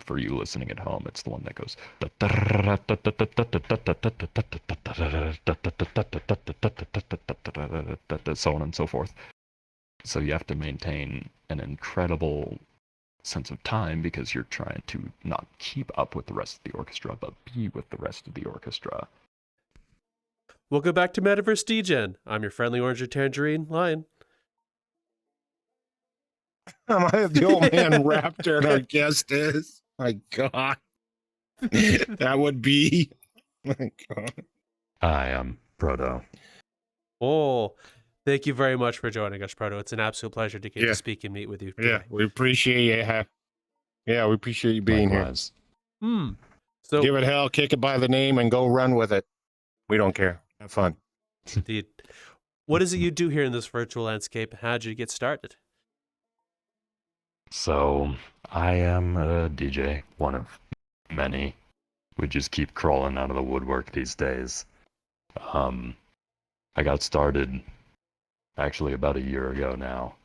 for you listening at home, it's the one that goes so on and so forth. So you have to maintain an incredible sense of time because you're trying to not keep up with the rest of the orchestra, but be with the rest of the orchestra. Welcome back to Metaverse Degen. I'm your friendly orange or tangerine lion. The old man raptor and our guest is. My God. That would be. My God. I am Proto. Oh, thank you very much for joining us, Proto. It's an absolute pleasure to get to speak and meet with you today. Yeah, we appreciate you. Yeah, we appreciate you being Likewise. here. So give it hell, kick it by the name, and go run with it. We don't care. Have fun. Indeed. What is it you do here in this virtual landscape? How did you get started? So I am a DJ, one of many. We just keep crawling out of the woodwork these days. I got started actually about a year ago now.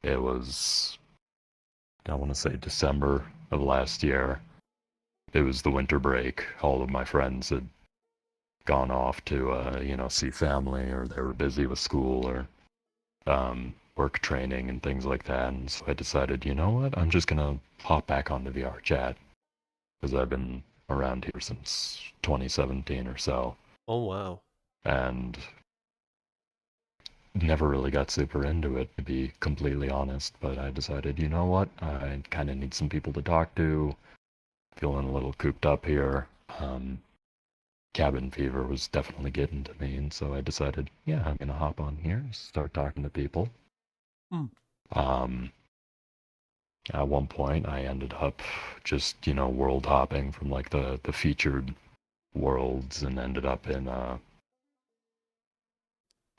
It was, I want to say December of last year. It was the winter break. All of my friends had gone off to, see family, or they were busy with school or work training and things like that. And so I decided, you know what, I'm just going to hop back onto VRChat because I've been around here since 2017 or so. Oh, wow. And never really got super into it, to be completely honest, but I decided, you know what, I kind of need some people to talk to. Feeling a little cooped up here. Cabin fever was definitely getting to me, and so I decided, yeah, I'm gonna hop on here, start talking to people. At one point, I ended up just, world hopping from like the featured worlds, and ended up in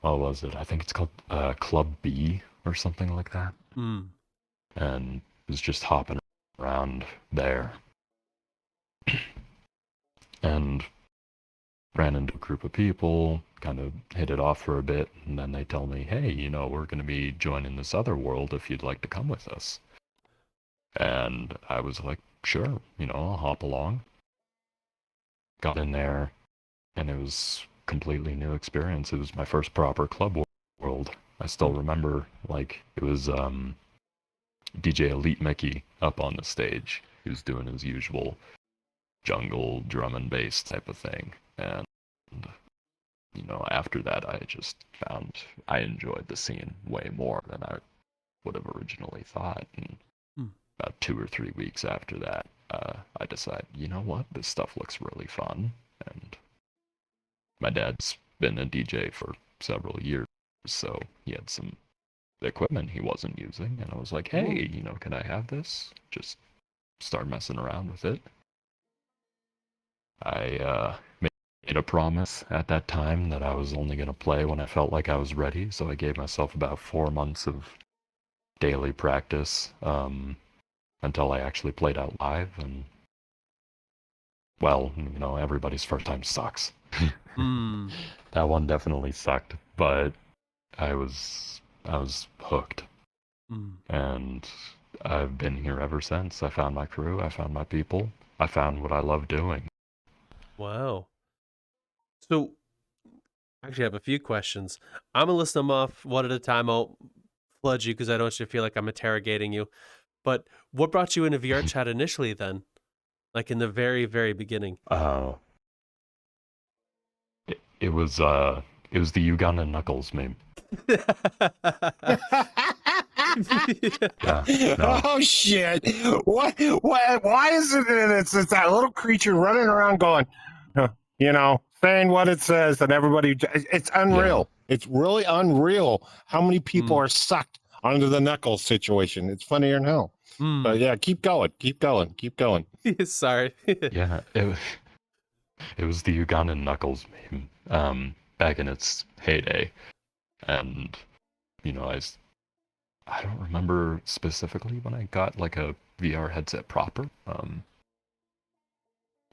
what was it? I think it's called Club B or something like that. And was just hopping around there. And ran into a group of people, kind of hit it off for a bit, and then they tell me, hey, we're going to be joining this other world if you'd like to come with us. And I was like, sure, I'll hop along. Got in there, and it was a completely new experience. It was my first proper club world. I still remember, it was DJ Elite Mickey up on the stage. He was doing his usual jungle drum and bass type of thing, and after that I just found I enjoyed the scene way more than I would have originally thought. And about 2 or 3 weeks after that, I decided, you know what, this stuff looks really fun. And my dad's been a DJ for several years, so he had some equipment he wasn't using, and I was like, hey, can I have this? Just start messing around with it. I made a promise at that time that I was only going to play when I felt like I was ready, so I gave myself about 4 months of daily practice until I actually played out live. And, well, everybody's first time sucks. That one definitely sucked, but I was hooked. And I've been here ever since. I found my crew, I found my people, I found what I love doing. Wow. So, actually, I have a fee questions. I'm going to list them off one at a time. I'll flood you because I don't want you to feel like I'm interrogating you. But what brought you into VRChat initially then? Like in the very, very beginning? It was the Ugandan Knuckles meme. Yeah, no. Oh shit! What? Why is it that it's that little creature running around going, saying what it says, and everybody? It's unreal. Yeah. It's really unreal how many people are sucked under the Knuckles situation. It's funnier than hell. But yeah, keep going. Sorry. Yeah, it was the Ugandan Knuckles meme back in its heyday, and I don't remember specifically when I got like a VR headset proper,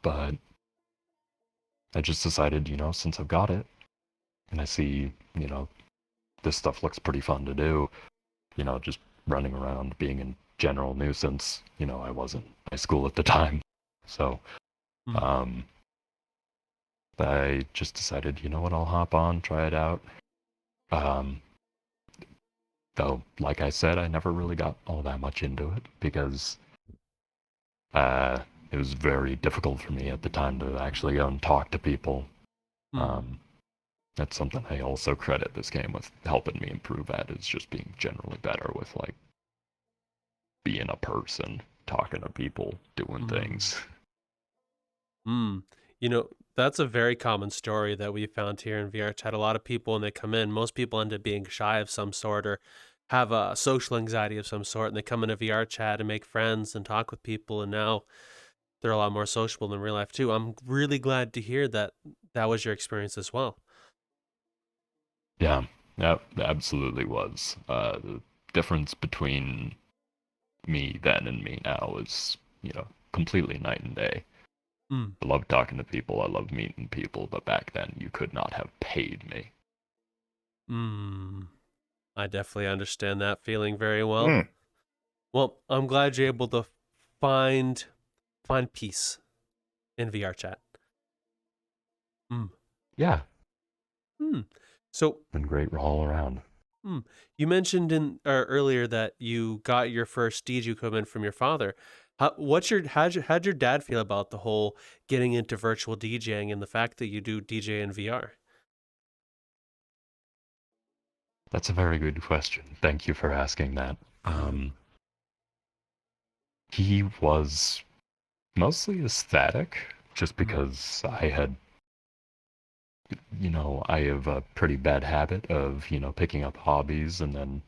but I just decided, since I've got it, and I see, this stuff looks pretty fun to do, just running around, being in general nuisance. You know, I wasn't in high school at the time. So I just decided, you know what, I'll hop on, try it out. Though, like I said, I never really got all that much into it because it was very difficult for me at the time to actually go and talk to people. That's something I also credit this game with helping me improve at, is just being generally better with, like, being a person, talking to people, doing things. You know, that's a very common story that we found here in VRChat. A lot of people, when they come in, most people end up being shy of some sort or have a social anxiety of some sort, and they come into VRChat and make friends and talk with people, and now they're a lot more sociable in real life too. I'm really glad to hear that that was your experience as well. Yeah, that absolutely was. The difference between me then and me now is, you know, completely night and day. I love talking to people, I love meeting people, but back then you could not have paid me. I definitely understand that feeling very well. Well, I'm glad you're able to find peace in VRChat. Yeah. So been great all around. You mentioned earlier that you got your first DJ equipment from your father. How'd your dad feel about the whole getting into virtual DJing and the fact that you do DJ in VR? That's a very good question. Thank you for asking that. He was mostly ecstatic, just because I had, you know, I have a pretty bad habit of, you know, picking up hobbies and then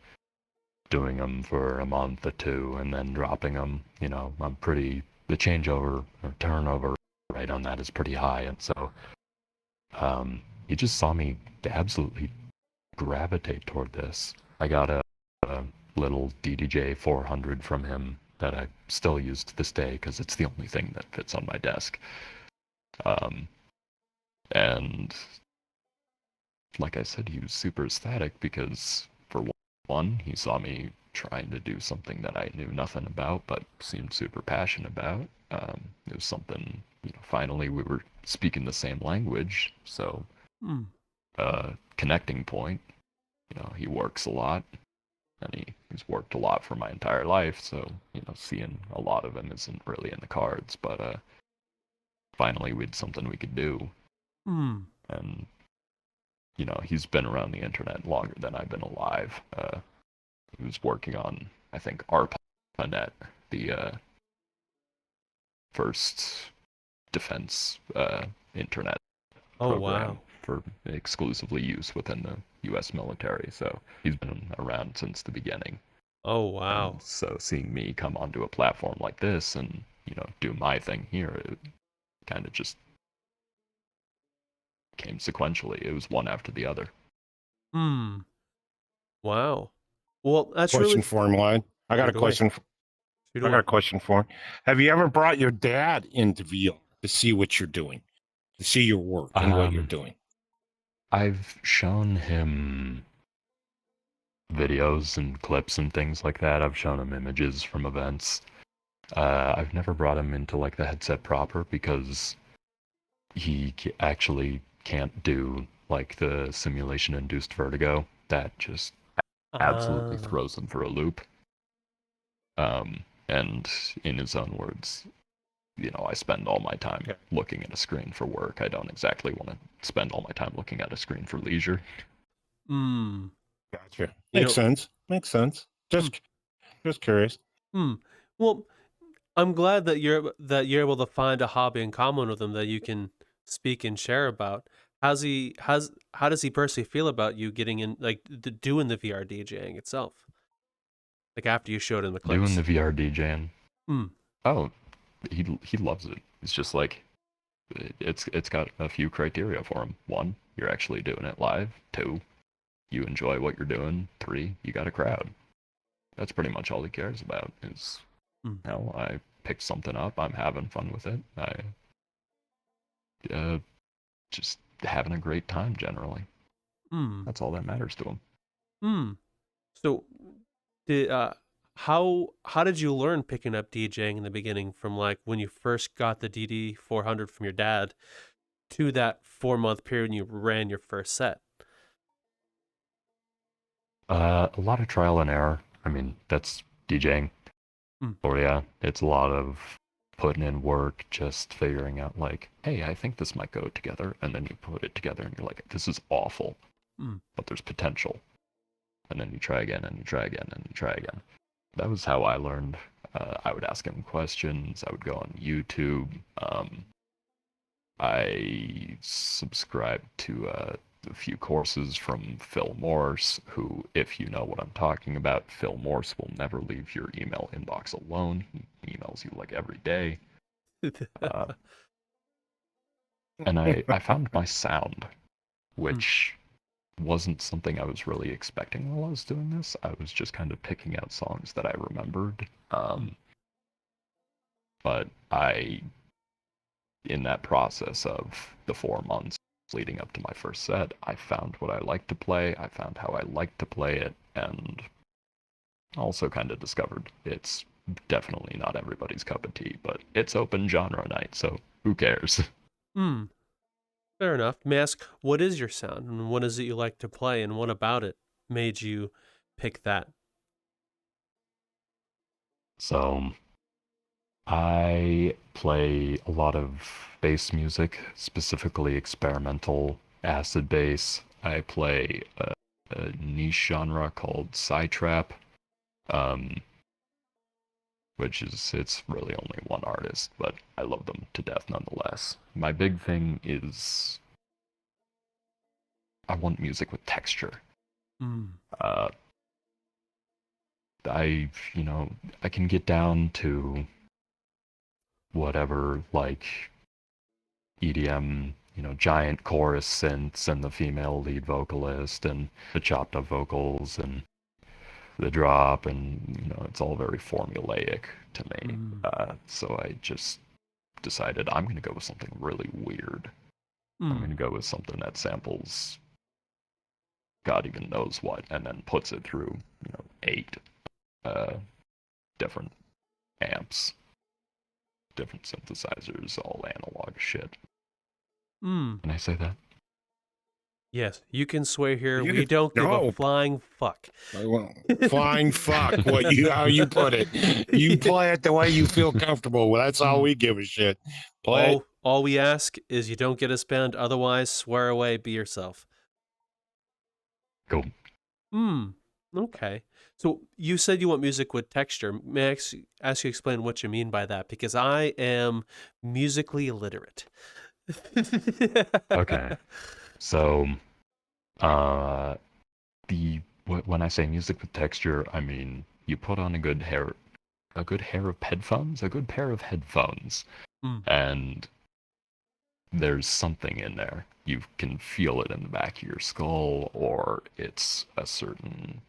doing them for a month or two and then dropping them. You know, the changeover or turnover rate on that is pretty high. And so he just saw me absolutely gravitate toward this. I got a little djing 400 from him that I still use to this day because it's the only thing that fits on my desk. And like I said, he was super ecstatic because, for one, he saw me trying to do something that I knew nothing about but seemed super passionate about. It was something, you know, finally we were speaking the same language, so connecting point. You know, he works a lot, and he's worked a lot for my entire life, so, you know, seeing a lot of him isn't really in the cards, but finally we had something we could do. And, you know, he's been around the internet longer than I've been alive. He was working on, I think, ARPANET, the first defense internet program for exclusively use within the U.S. military. So he's been around since the beginning. Oh, wow. And so seeing me come onto a platform like this and, you know, do my thing here, it kind of just came sequentially. It was one after the other. Wow. Well, that's Question for him, Lloyd. I got a question. I got a question for him. Have you ever brought your dad into VR to see what you're doing, to see your work and what you're doing? I've shown him videos and clips and things like that. I've shown him images from events. I've never brought him into, like, the headset proper because he actually can't do, like, the simulation-induced vertigo. That just absolutely throws him for a loop. And in his own words, you know, I spend all my time looking at a screen for work. I don't exactly want to spend all my time looking at a screen for leisure. Gotcha. Makes sense. Makes sense. Just curious. Well, I'm glad that you're able to find a hobby in common with him that you can speak and share about. How does he personally feel about you getting in, like, doing the VR DJing itself? Like, after you showed him the clips. Doing the VR DJing. Oh, he loves it. It's just like, it's got a few criteria for him. 1, you're actually doing it live. 2, you enjoy what you're doing. 3, you got a crowd. That's pretty much all he cares about. Is, you know, I picked something up, I'm having fun with it. I just having a great time generally. That's all that matters to him. So, how did you learn picking up DJing in the beginning, from like when you first got the DD400 from your dad to that 4-month period when you ran your first set? A lot of trial and error. I mean, that's DJing. Hmm. Or yeah, it's a lot of putting in work, just figuring out like, hey, I think this might go together, and then you put it together and you're like, this is awful, but there's potential. And then you try again, and you try again, and you try again. That was how I learned. I would ask him questions. I would go on YouTube. I subscribed to a few courses from Phil Morse, who, if you know what I'm talking about, Phil Morse will never leave your email inbox alone. He emails you like every day. And I found my sound, which wasn't something I was really expecting while I was doing this. I was just kind of picking out songs that I remembered. But in that process of the 4 months leading up to my first set, I found what I liked to play, I found how I liked to play it, and also kind of discovered it's definitely not everybody's cup of tea, but it's open genre night, so who cares? Fair enough. May I ask, what is your sound, and what is it you like to play, and what about it made you pick that? So I play a lot of bass music, specifically experimental acid bass. I play a niche genre called psytrap, which is, it's really only one artist, but I love them to death nonetheless. My big thing is I want music with texture. I can get down to whatever, like EDM, giant chorus synths and the female lead vocalist and the chopped up vocals and the drop, and it's all very formulaic to me. So I just decided I'm going to go with something really weird. I'm going to go with something that samples God even knows what, and then puts it through 8 different amps, different synthesizers, all analog shit. Can I say that? Yes, you can swear here. We don't give a flying fuck. Flying fuck, how you put it. You play it the way you feel comfortable. Well, that's all we give a shit. All we ask is you don't get us banned. Otherwise, swear away, be yourself. Cool. Okay. So you said you want music with texture. May I ask you to explain what you mean by that? Because I am musically illiterate. Okay. So, when I say music with texture, I mean you put on a good pair of headphones, and there's something in there. You can feel it in the back of your skull, or it's a certain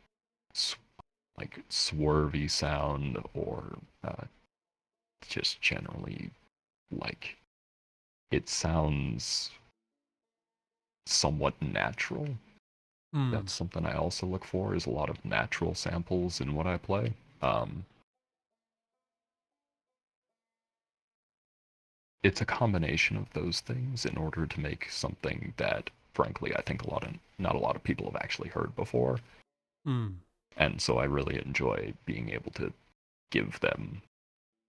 like swervy sound, or just generally like it sounds somewhat natural. That's something I also look for, is a lot of natural samples in what I play. It's a combination of those things in order to make something that, frankly, I think not a lot of people have actually heard before. And so I really enjoy being able to give them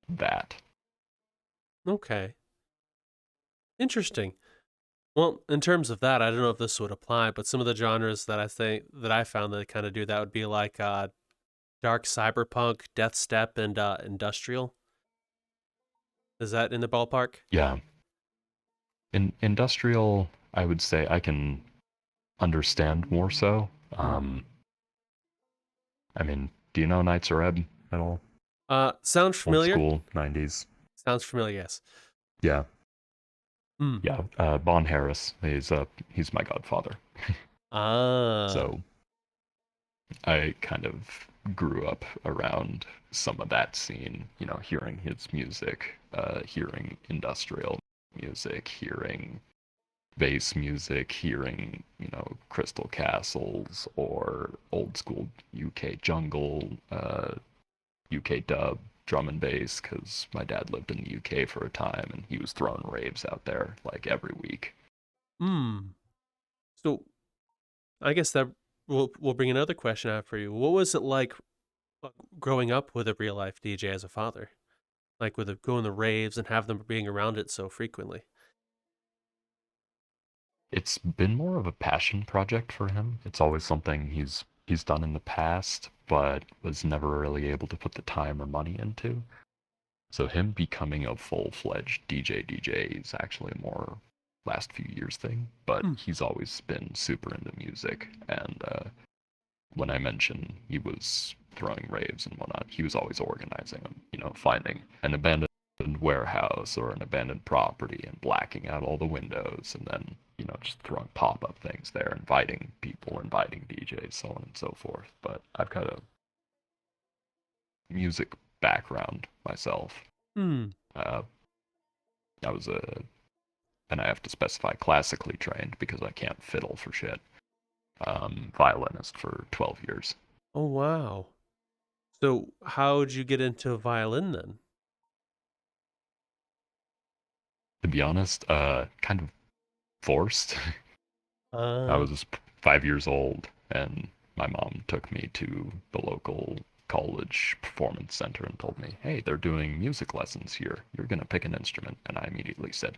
that. Okay. Interesting. Well, in terms of that, I don't know if this would apply, but some of the genres that I found that kind of do that would be like dark cyberpunk, death step, and industrial. Is that in the ballpark? Yeah. In industrial, I would say I can understand more so. I mean, do you know Knights of Red at all? Sounds familiar. Old school 90s. Sounds familiar, yes. Yeah. Yeah, Bon Harris, he's my godfather. So I kind of grew up around some of that scene, hearing his music, hearing industrial music, hearing bass music, hearing, Crystal Castles or old school UK jungle, UK dub drum and bass because my dad lived in the UK for a time and he was throwing raves out there like every week. Hmm. So I guess that we'll bring another question out for you. What was it like growing up with a real life DJ as a father? Like with going to raves and have them being around it so frequently. It's been more of a passion project for him. It's always something he's done in the past, but was never really able to put the time or money into. So him becoming a full-fledged DJ is actually a more last few years thing, but he's always been super into music. And when I mentioned he was throwing raves and whatnot, he was always organizing them, finding an abandoned warehouse or an abandoned property and blacking out all the windows and then, just throwing pop-up things there, inviting people, inviting DJs, so on and so forth. But I've got a music background myself. I was and I have to specify classically trained because I can't fiddle for shit. Violinist for 12 years. Oh, wow. So how'd you get into violin then? To be honest, kind of forced. I was 5 years old and my mom took me to the local college performance center and told me, hey, they're doing music lessons here. You're going to pick an instrument. And I immediately said,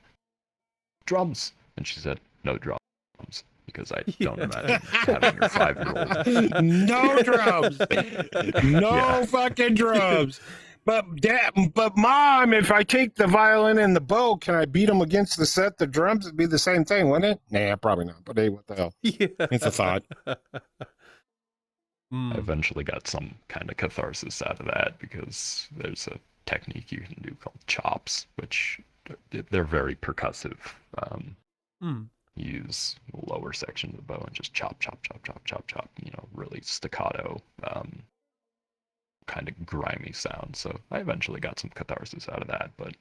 drums. And she said, no drums. Because I don't imagine having your 5-year-old. No drums. No fucking drums. But mom, if I take the violin and the bow, can I beat them against the set? The drums would be the same thing, wouldn't it? Nah, probably not. But hey, what the hell? Yeah. It's a thought. I eventually got some kind of catharsis out of that because there's a technique you can do called chops, which they're very percussive. Use the lower section of the bow and just chop, chop, chop, chop, chop, chop, really staccato, kind of grimy sound. So I eventually got some catharsis out of that, but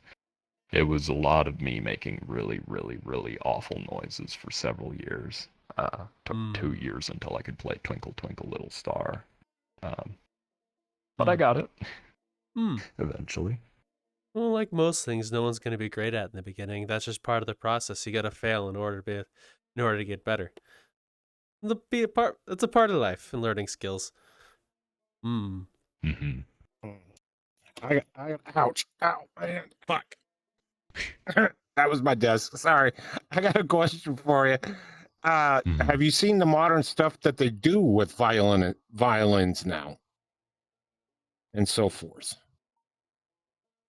it was a lot of me making really, really, really awful noises for several years. Took 2 years until I could play Twinkle, Twinkle, Little Star. But I got it eventually. Well, like most things, no one's going to be great at in the beginning. That's just part of the process. You got to fail in order to get better. It's a part of life and learning skills. Mm-hmm. Ouch. Ow, man. Fuck. That was my desk. Sorry. I got a question for you. Have you seen the modern stuff that they do with violins now? And so forth.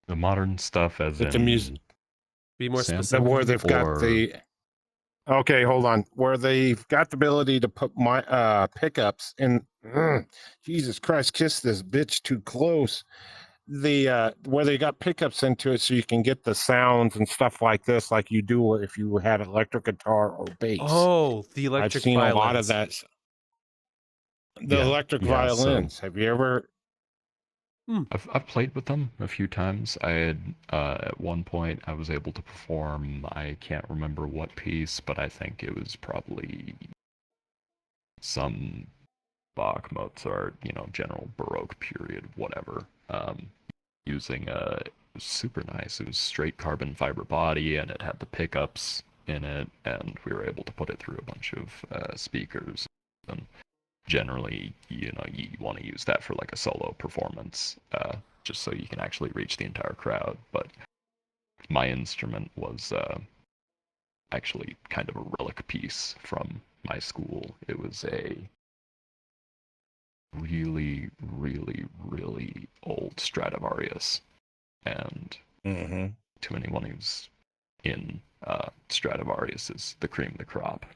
The modern stuff as With in the music. Be more sample, specific. Where they've got the... Okay, hold on. Where they've got the ability to put my pickups in... Jesus Christ, kiss this bitch too close. Where they got pickups into it so you can get the sounds and stuff like this, like you do if you had electric guitar or bass. Oh, the electric I've seen violins. a lot of that. The electric violins. So have you ever... I've played with them a few times. I had at one point I was able to perform, I can't remember what piece, but I think it was probably some Bach, Mozart, general Baroque period, whatever. Using it was super nice. It was straight carbon fiber body and it had the pickups in it, and we were able to put it through a bunch of speakers. And generally, you want to use that for like a solo performance, just so you can actually reach the entire crowd. But my instrument was actually kind of a relic piece from my school. It was a really, really, really old Stradivarius, and to anyone who's in Stradivarius is the cream of the crop.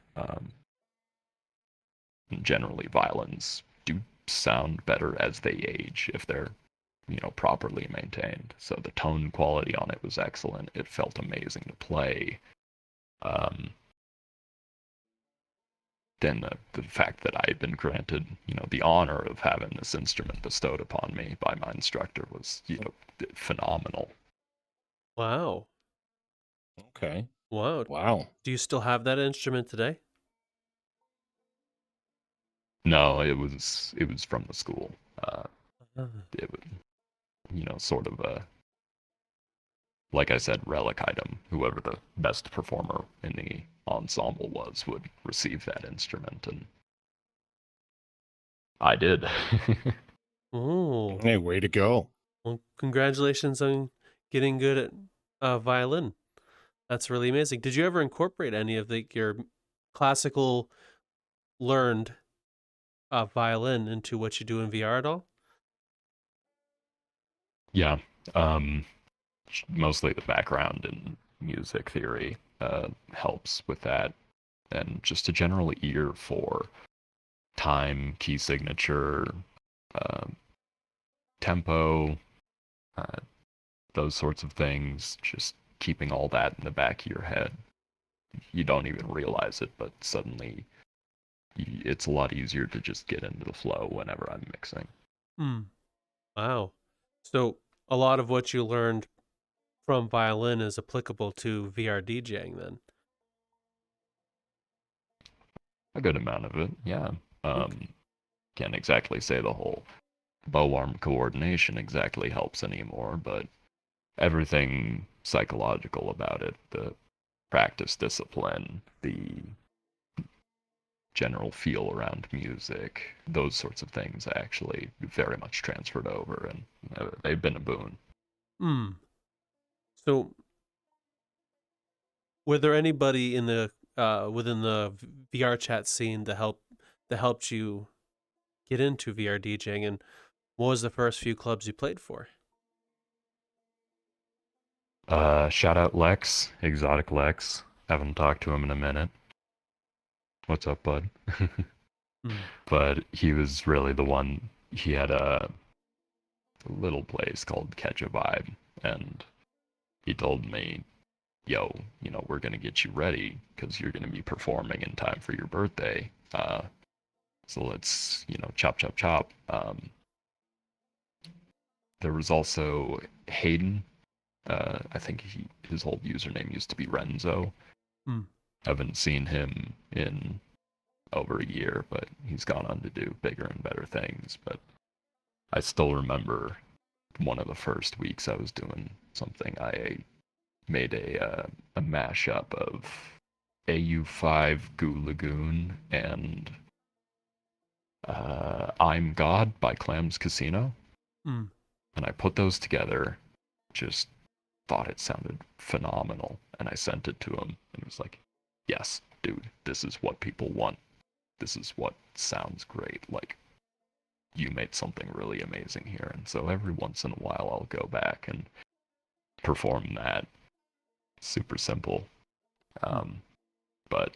Generally, violins do sound better as they age if they're properly maintained. So the tone quality on it was excellent. It felt amazing to play. Then the fact that I had been granted the honor of having this instrument bestowed upon me by my instructor was phenomenal. Wow. Okay. Wow. Do you still have that instrument today? No, it was from the school. sort of a, like I said, relic item. Whoever the best performer in the ensemble was would receive that instrument, and I did. Oh, Hey, way to go. well, congratulations on getting good at violin. That's really amazing. Did you ever incorporate any of your classical learned violin into what you do in VR at all? Yeah, mostly the background in music theory helps with that, and just a general ear for time, key signature, uh, tempo, uh, those sorts of things. Just keeping all that in the back of your head. You don't even realize it, but suddenly it's a lot easier to just get into the flow whenever I'm mixing. Hmm. Wow. So a lot of what you learned from violin is applicable to VR DJing then. A good amount of it, yeah. Okay. Can't exactly say the whole bow arm coordination exactly helps anymore, but everything psychological about it, the practice discipline, the general feel around music, those sorts of things actually very much transferred over, and they've been a boon. Hmm. So were there anybody in the within the VRChat scene that helped you get into VR DJing, and what was the first few clubs you played for? Shout out Lex, Exotic Lex. Haven't talked to him in a minute. What's up, bud? Hmm. But he was really the one. He had a little place called Catch a Vibe, and he told me, yo, we're going to get you ready because you're going to be performing in time for your birthday. So let's, chop, chop, chop. There was also Hayden. I think his old username used to be Renzo. Hmm. Haven't seen him in over a year, but he's gone on to do bigger and better things. But I still remember one of the first weeks I was doing something. I made a mashup of AU5 Goo Lagoon and I'm God by Clams Casino. Hmm. And I put those together, just thought it sounded phenomenal. And I sent it to him, and it was like, yes, dude, this is what people want. This is what sounds great. Like, you made something really amazing here. And so every once in a while, I'll go back and perform that. Super simple. But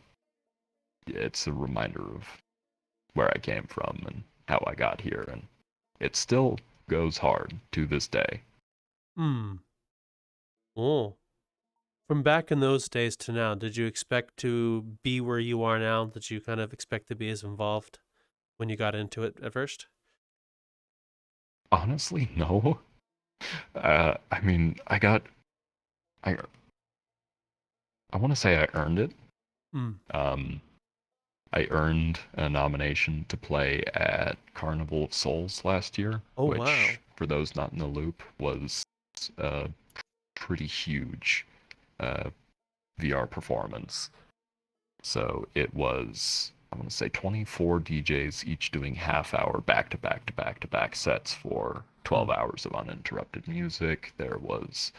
it's a reminder of where I came from and how I got here. And it still goes hard to this day. Hmm. Oh. From back in those days to now, did you expect to be where you are now? Did you kind of expect to be as involved when you got into it at first? Honestly, no. I mean, I want to say I earned it. Hmm. I earned a nomination to play at Carnival of Souls last year, Oh, which, wow. for those not in the loop, was a pretty huge VR performance. So it was, I want to say, 24 DJs, each doing half-hour back-to-back-to-back-to-back sets for 12 hours of uninterrupted music. There was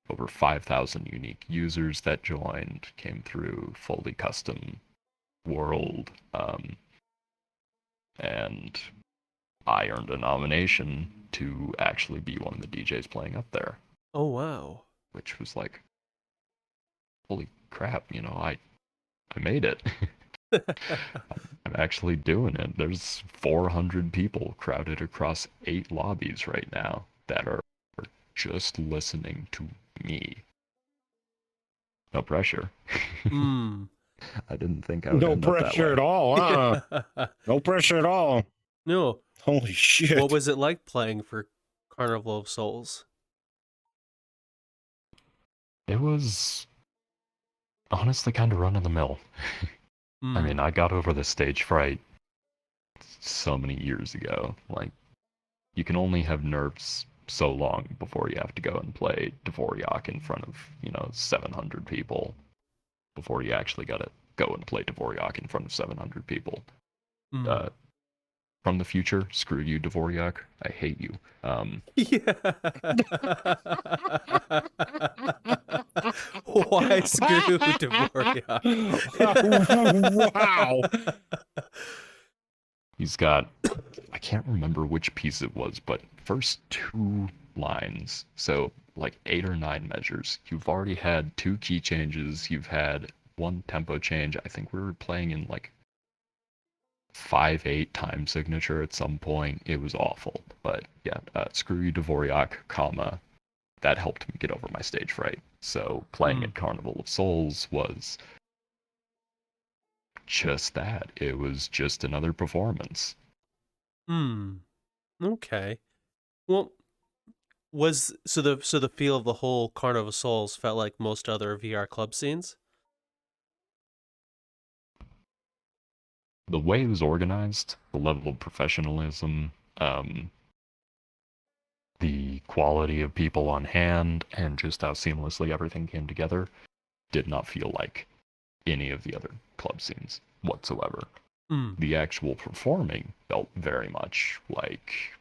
over 5,000 unique users that joined, came through, fully custom world, and I earned a nomination to actually be one of the DJs playing up there, Oh, wow. which was like, holy crap, I made it. I'm actually doing it. There's 400 people crowded across 8 lobbies right now that are just listening to me. No pressure. Hmm. I didn't think I would No end up that pressure way. at all. No pressure at all. No. Holy shit. What was it like playing for Carnival of Souls? It was honestly kind of run of the mill. I mean, I got over the stage fright so many years ago. Like, you can only have nerves so long before you have to go and play Dvorak in front of, 700 people before you actually got to go and play Dvorak in front of 700 people. Mm. From the future, screw you, Dvorak. I hate you. Yeah. Why screw Dvorak? Wow. He's got, I can't remember which piece it was, but first 2 lines, so like 8 or 9 measures. You've already had 2 key changes. You've had 1 tempo change. I think we were playing in like 5/8 time signature at some point. It was awful. But yeah, screw you, Dvorak, comma. That helped me get over my stage fright. So playing at Carnival of Souls was just that. It was just another performance. Okay. Well, so the feel of the whole Carnival of Souls felt like most other VR club scenes? The way it was organized, the level of professionalism, the quality of people on hand, and just how seamlessly everything came together did not feel like any of the other club scenes whatsoever. The actual performing felt very much like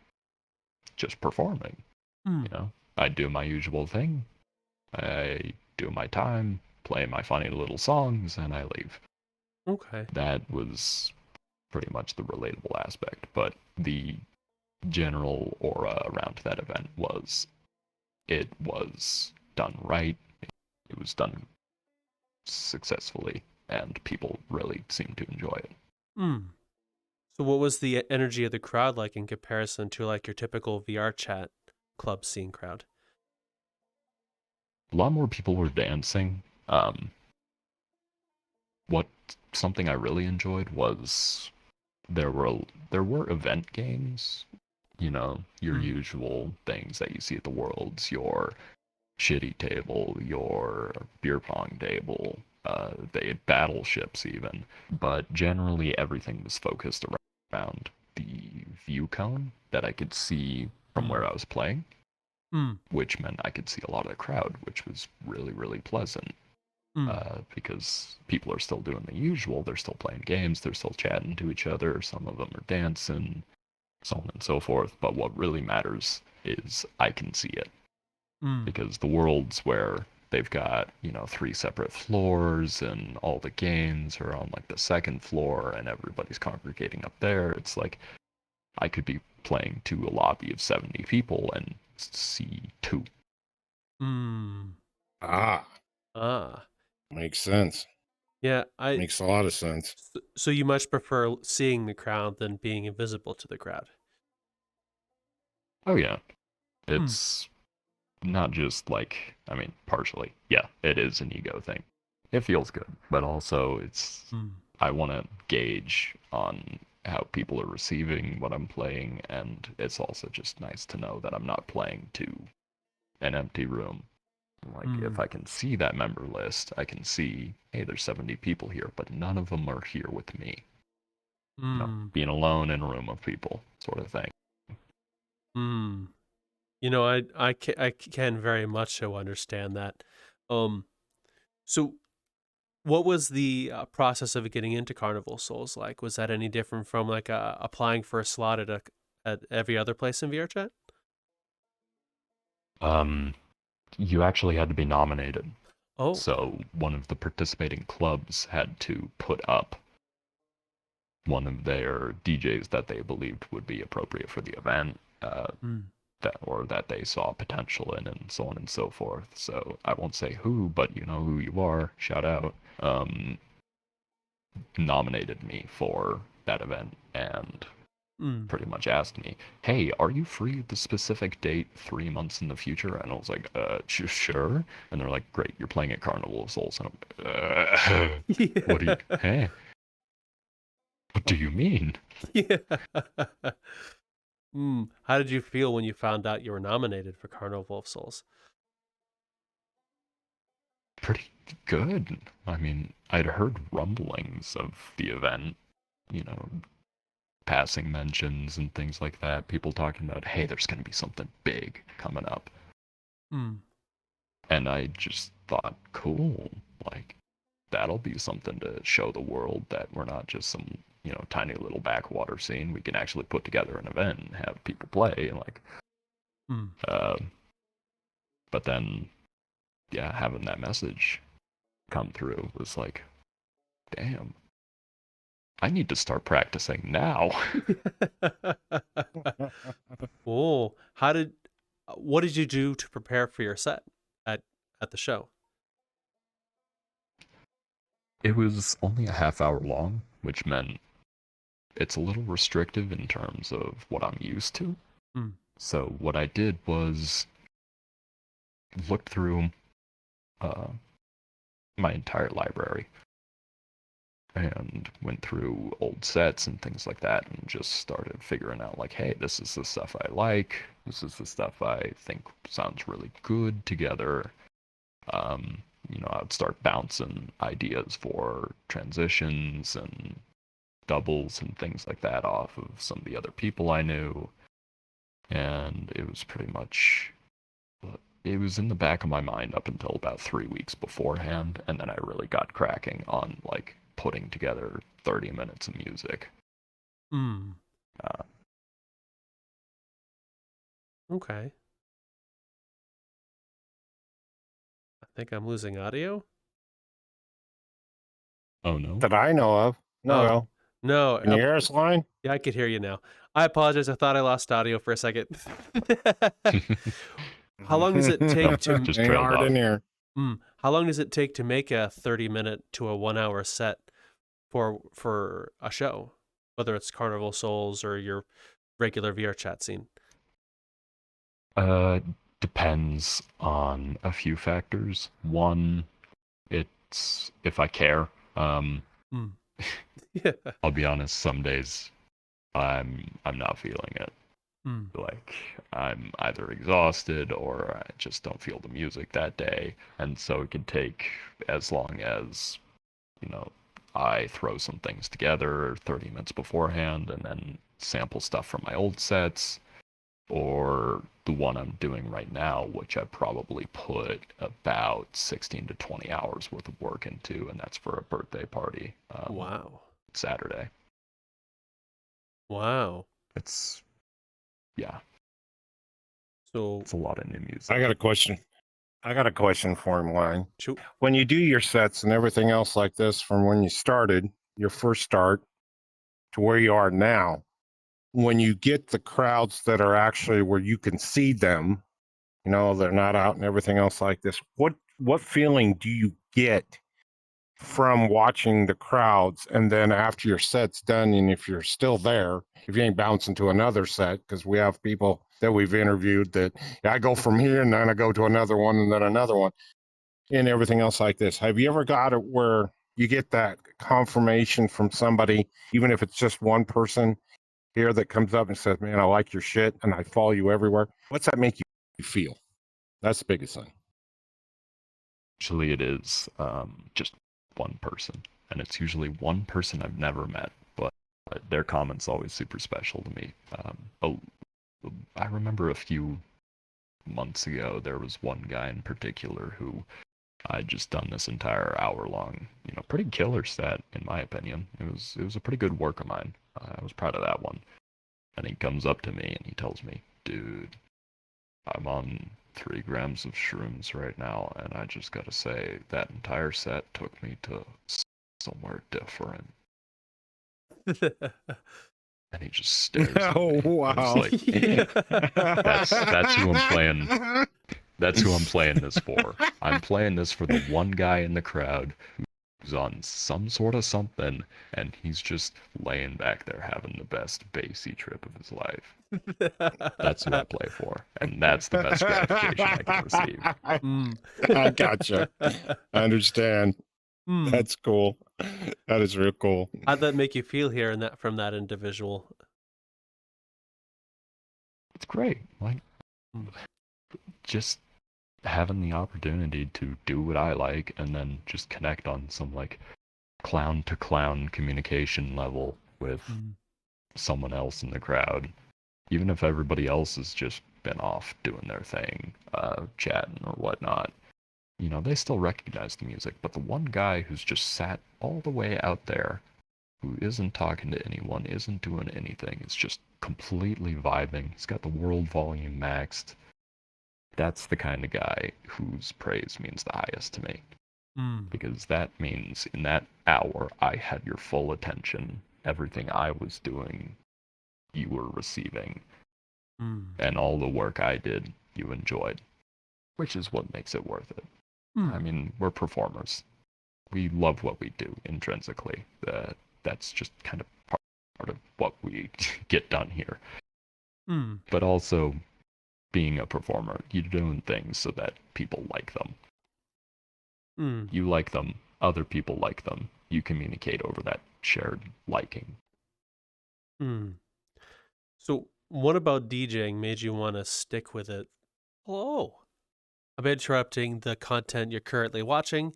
just performing. I do my usual thing. I do my time, play my funny little songs, and I leave. Okay. That was pretty much the relatable aspect, but the general aura around that event was it was done right, it was done successfully, and people really seemed to enjoy it. So what was the energy of the crowd like in comparison to like your typical VRChat club scene crowd? A lot more people were dancing. What something I really enjoyed was there were event games, your usual things that you see at the Worlds, your shitty table, your beer pong table, they had battleships even, but generally everything was focused around the view cone that I could see from where I was playing, which meant I could see a lot of the crowd, which was really, really pleasant. Because people are still doing the usual. They're still playing games. They're still chatting to each other. Some of them are dancing, so on and so forth. But what really matters is I can see it. Because the worlds where they've got, 3 separate floors and all the games are on like the 2nd floor and everybody's congregating up there. It's like I could be playing to a lobby of 70 people and see 2. Ah. Makes sense. Yeah, Makes a lot of sense. So you much prefer seeing the crowd than being invisible to the crowd? Oh yeah. It's not just like, partially. Yeah, it is an ego thing. It feels good, but also I want to gauge on how people are receiving what I'm playing, and it's also just nice to know that I'm not playing to an empty room. Like, if I can see that member list, I can see, hey, there's 70 people here, but none of them are here with me. Being alone in a room of people, sort of thing. I can very much so understand that. So what was the process of getting into Carnival Souls like? Was that any different from like applying for a slot at every other place in VRChat? You actually had to be nominated. Oh. So one of the participating clubs had to put up one of their DJs that they believed would be appropriate for the event, that they saw potential in, and so on and so forth. So I won't say who, but you know who you are. Shout out. Nominated me for that event and pretty much asked me, hey, are you free the specific date 3 months in the future? And I was like, sure. And they're like, great, you're playing at Carnival of Souls. And I'm what do you, hey? What do you mean? Yeah. How did you feel when you found out you were nominated for Carnival of Souls? Pretty good. I'd heard rumblings of the event, passing mentions and things like that. People talking about, hey, there's going to be something big coming up. And I just thought, cool, like, that'll be something to show the world that we're not just some, tiny little backwater scene. We can actually put together an event and have people play, and like, but then, yeah, having that message come through was like, damn, I need to start practicing now. Oh, what did you do to prepare for your set at the show? It was only a half hour long, which meant it's a little restrictive in terms of what I'm used to. So what I did was looked through my entire library and went through old sets and things like that, and just started figuring out, like, hey, this is the stuff I like, this is the stuff I think sounds really good together. I'd start bouncing ideas for transitions and doubles and things like that off of some of the other people I knew, and it was pretty much, it was in the back of my mind up until about 3 weeks beforehand, and then I really got cracking on, like, putting together 30 minutes of music. Okay. I think I'm losing audio. Oh, no? That I know of. No. No. Can you hear us, Line? Yeah, I could hear you now. I apologize. I thought I lost audio for a second. How long does it take to just Ain't trailed hard off. in here. How long does it take to make a 30-minute to a 1 hour set for a show, whether it's Carnival Souls or your regular VRChat scene? Depends on a few factors. One, it's if I care. Yeah. I'll be honest, some days I'm not feeling it. Like, I'm either exhausted or I just don't feel the music that day, and so it could take as long as, I throw some things together 30 minutes beforehand and then sample stuff from my old sets, or the one I'm doing right now, which I probably put about 16 to 20 hours worth of work into, and that's for a birthday party. Wow. Saturday. Wow. Yeah. So it's a lot of new music. I got a question. For him, Line. Shoot. When you do your sets and everything else like this, from when you started, your first start, to where you are now, when you get the crowds that are actually where you can see them, they're not out and everything else like this, what feeling do you get from watching the crowds? And then after your set's done, and if you're still there, if you ain't bouncing to another set, because we have people that we've interviewed that I go from here and then I go to another one and then another one and everything else like this. Have you ever got it where you get that confirmation from somebody, even if it's just one person here that comes up and says, man, I like your shit and I follow you everywhere? What's that make you feel? That's the biggest thing. Actually, it is just one person, and it's usually one person I've never met, but their comments always super special to me. I remember a few months ago there was one guy in particular who I'd just done this entire hour-long, pretty killer set in my opinion. It was a pretty good work of mine. I was proud of that one. And he comes up to me and he tells me, dude, I'm on 3 grams of shrooms right now, and I just gotta say, that entire set took me to somewhere different. And he just stares at me. Wow. Like, that's who I'm playing. That's who I'm playing this for. I'm playing this for the one guy in the crowd who's on some sort of something, and he's just laying back there having the best bassy trip of his life. That's who I play for, and that's the best gratification I can receive. I gotcha. I understand. That's cool. That is real cool. How'd that make you feel hearing that from that individual? It's great. Like, just having the opportunity to do what I like and then just connect on some, like, clown to clown communication level with someone else in the crowd, even if everybody else has just been off doing their thing, chatting or whatnot, you know, they still recognize the music. But the one guy who's just sat all the way out there, who isn't talking to anyone, isn't doing anything, is just completely vibing. He's got the world volume maxed. That's the kind of guy whose praise means the highest to me. Because that means in that hour, I had your full attention. Everything I was doing, you were receiving. And all the work I did, you enjoyed. Which is what makes it worth it. I mean, we're performers. We love what we do intrinsically. That's just kind of part of what we get done here. But also, being a performer, you're doing things so that people like them. You like them, other people like them. You communicate over that shared liking. So what about DJing made you want to stick with it? Hello. I'm interrupting the content you're currently watching,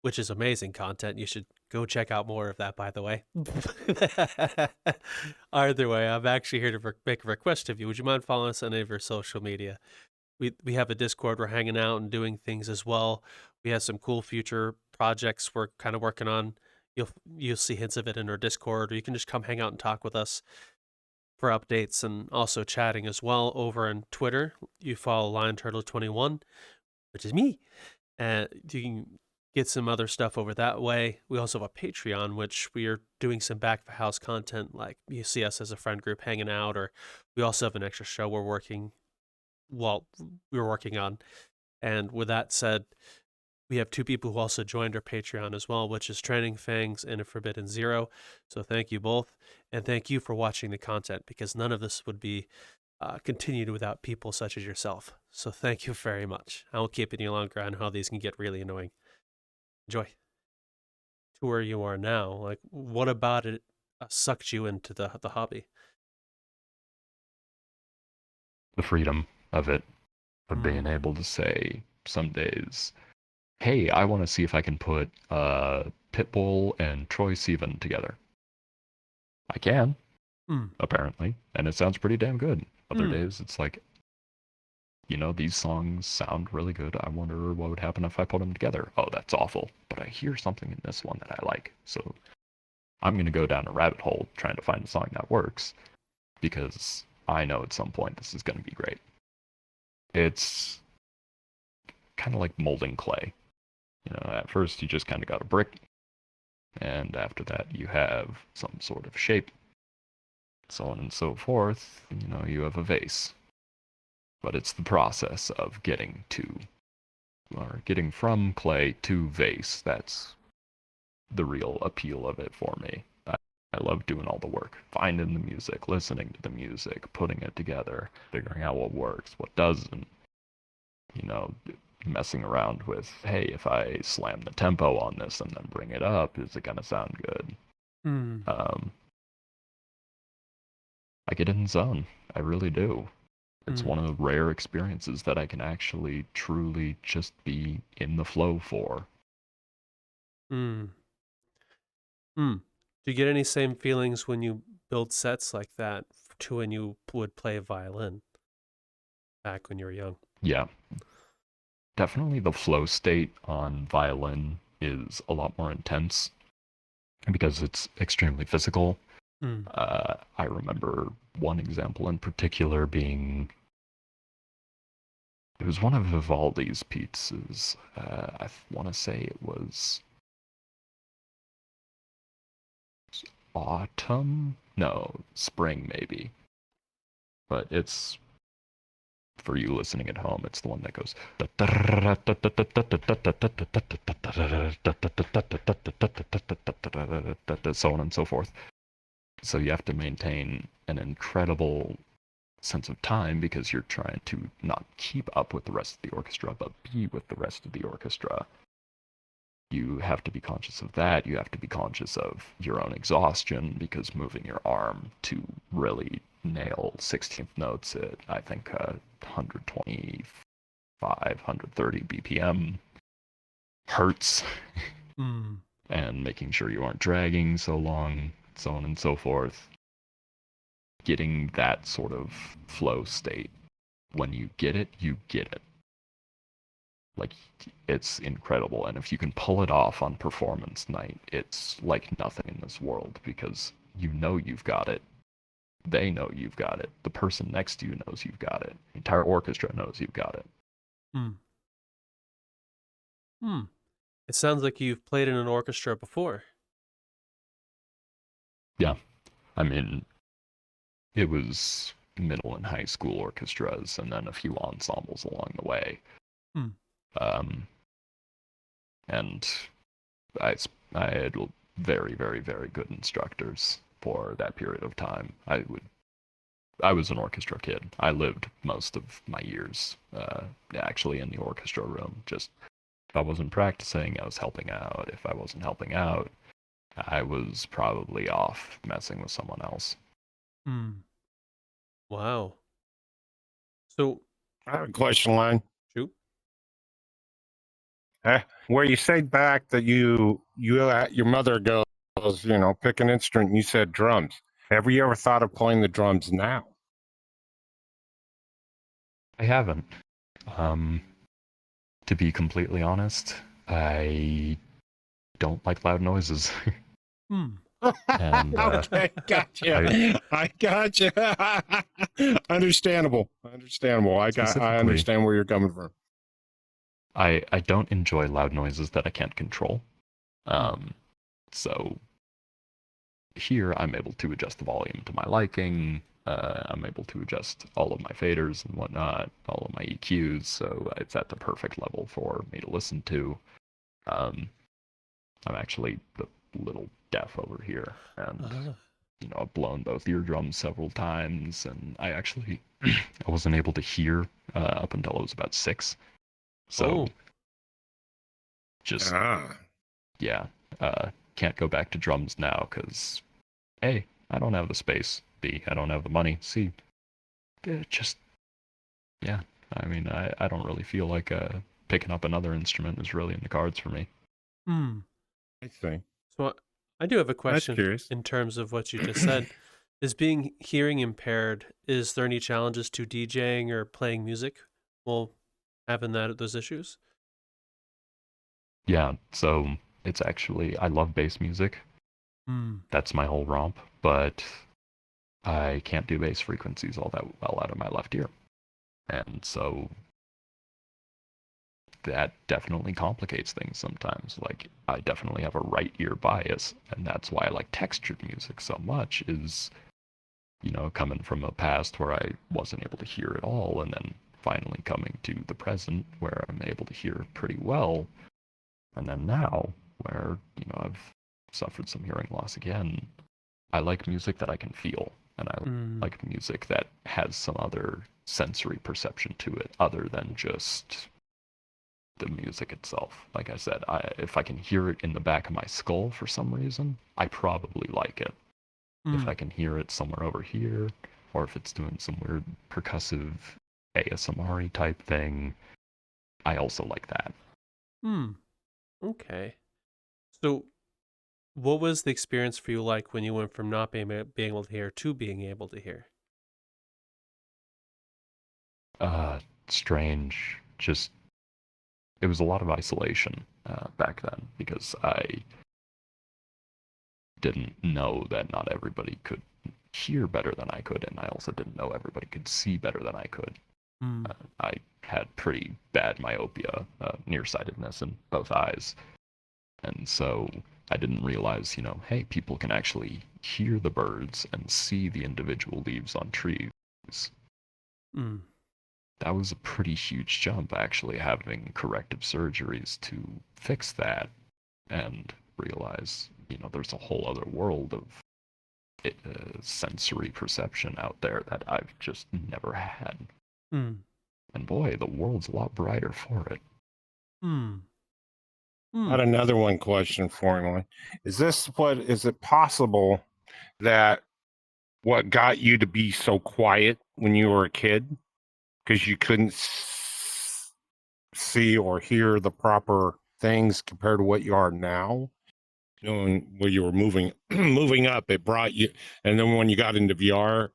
which is amazing content. You should go check out more of that, by the way. Either way, I'm actually here to make a request of you. Would you mind following us on any of your social media? We have a Discord. We're hanging out and doing things as well. We have some cool future projects we're kind of working on. You'll see hints of it in our Discord, or you can just come hang out and talk with us for updates and also chatting as well over on Twitter. You follow LionTurtle21, which is me, and you can get some other stuff over that way. We also have a Patreon, which we are doing some back of house content, like you see us as a friend group hanging out, or we also have an extra show we're working on. And with that said, we have two people who also joined our Patreon as well, which is Training Fangs and a Forbidden Zero. So thank you both. And thank you for watching the content, because none of this would be continued without people such as yourself. So thank you very much. I won't keep any longer on how these can get really annoying. Enjoy. To where you are now, like, what about it sucked you into the hobby? The freedom of it, of being able to say some days, hey, I want to see if I can put Pitbull and Troye Sivan together. I can, apparently, and it sounds pretty damn good. Other days, it's like, you know, these songs sound really good. I wonder what would happen if I put them together. Oh, that's awful. But I hear something in this one that I like. So I'm going to go down a rabbit hole trying to find a song that works, because I know at some point this is going to be great. It's kind of like molding clay. You know, at first you just kind of got a brick, and after that you have some sort of shape, so on and so forth. You know, you have a vase. But it's the process of getting from clay to vase. That's the real appeal of it for me. I love doing all the work, finding the music, listening to the music, putting it together, figuring out what works, what doesn't. You know, messing around with, hey, if I slam the tempo on this and then bring it up, is it going to sound good? I get in the zone. I really do. It's one of the rare experiences that I can actually truly just be in the flow for. Do you get any same feelings when you build sets like that to when you would play violin back when you were young? Yeah. Definitely the flow state on violin is a lot more intense because it's extremely physical. I remember one example in particular being, it was one of Vivaldi's pieces. I want to say it was autumn? No, spring maybe. But it's, for you listening at home, it's the one that goes so on and so forth. So you have to maintain an incredible sense of time because you're trying to not keep up with the rest of the orchestra, but be with the rest of the orchestra. You have to be conscious of that. You have to be conscious of your own exhaustion, because moving your arm to really nail 16th notes at, I think, 125, 130 BPM hurts. And making sure you aren't dragging so long, so on and so forth. getting that sort of flow state, when you get it, you get it. Like, it's incredible. And if you can pull it off on performance night, it's like nothing in this world, because you know you've got it. They know you've got it. The person next to you knows you've got it. The entire orchestra knows you've got it. It sounds like you've played in an orchestra before. Yeah. I mean, it was middle and high school orchestras, and then a few ensembles along the way. And I had very, very, very good instructors for that period of time. I was an orchestra kid. I lived most of my years actually in the orchestra room. Just if I wasn't practicing, I was helping out. If I wasn't helping out, I was probably off messing with someone else. Wow. So, I have a question, Line. shoot. Where you said back that your mother goes, pick an instrument, and you said drums. Have you ever thought of playing the drums now? I haven't. To be completely honest, I don't like loud noises. And, okay, gotcha. I gotcha. Understandable. I understand where you're coming from. I don't enjoy loud noises that I can't control. So here I'm able to adjust the volume to my liking. I'm able to adjust all of my faders and whatnot, all of my EQs, so it's at the perfect level for me to listen to. I'm actually a little deaf over here, and I've blown both eardrums several times, and I actually I wasn't able to hear up until I was about 6. So just can't go back to drums now because A, I don't have the space. B, I don't have the money. C, I mean, I don't really feel like picking up another instrument is really in the cards for me. I see. So I do have a question curious. in terms of what you just said. Is being hearing impaired, is there any challenges to DJing or playing music while having those issues? Yeah, so it's actually, I love bass music. That's my whole romp, but I can't do bass frequencies all that well out of my left ear. And so that definitely complicates things sometimes. Like, I definitely have a right ear bias, and that's why I like textured music so much, is, coming from a past where I wasn't able to hear at all, and then finally coming to the present where I'm able to hear pretty well. And then now, where, I've suffered some hearing loss again, I like music that I can feel, and I like music that has some other sensory perception to it other than just the music itself. Like I said, if I can hear it in the back of my skull for some reason, I probably like it. If I can hear it somewhere over here, or if it's doing some weird percussive ASMR type thing, I also like that. Okay. So what was the experience for you like when you went from not being able to hear to being able to hear? Strange. Just, it was a lot of isolation back then, because I didn't know that not everybody could hear better than I could, and I also didn't know everybody could see better than I could. I had pretty bad myopia, nearsightedness in both eyes, and so I didn't realize, hey, people can actually hear the birds and see the individual leaves on trees. That was a pretty huge jump, actually, having corrective surgeries to fix that and realize, there's a whole other world of sensory perception out there that I've just never had. And boy, the world's a lot brighter for it. Got another one question for you. Is it possible that what got you to be so quiet when you were a kid, because you couldn't see or hear the proper things compared to what you are now? When you were moving up, it brought you, and then when you got into VR,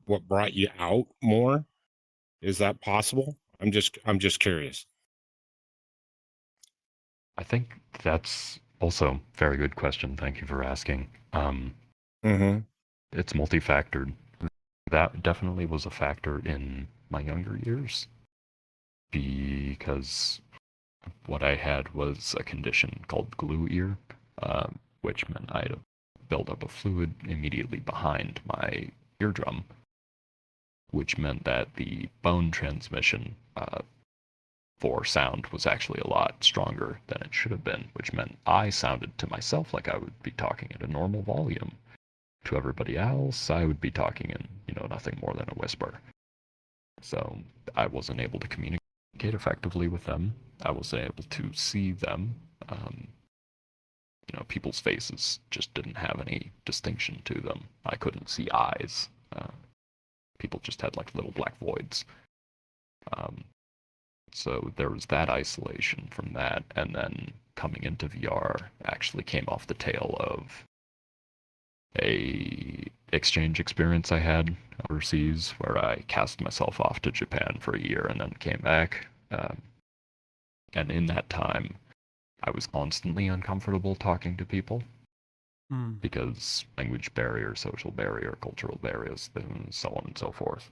what brought you out more? Is that possible? I'm just curious. I think that's also a very good question. Thank you for asking. Mm-hmm. It's multifactored. That definitely was a factor in my younger years because what I had was a condition called glue ear, which meant I had a buildup of fluid immediately behind my eardrum, which meant that the bone transmission for sound was actually a lot stronger than it should have been, which meant I sounded to myself like I would be talking at a normal volume. To everybody else, I would be talking in, nothing more than a whisper. So I wasn't able to communicate effectively with them. I wasn't able to see them. People's faces just didn't have any distinction to them. I couldn't see eyes. People just had like little black voids. So there was that isolation from that, and then coming into VR actually came off the tail of a exchange experience I had overseas where I cast myself off to Japan for a year and then came back. And in that time, I was constantly uncomfortable talking to people because language barrier, social barrier, cultural barriers, and so on and so forth.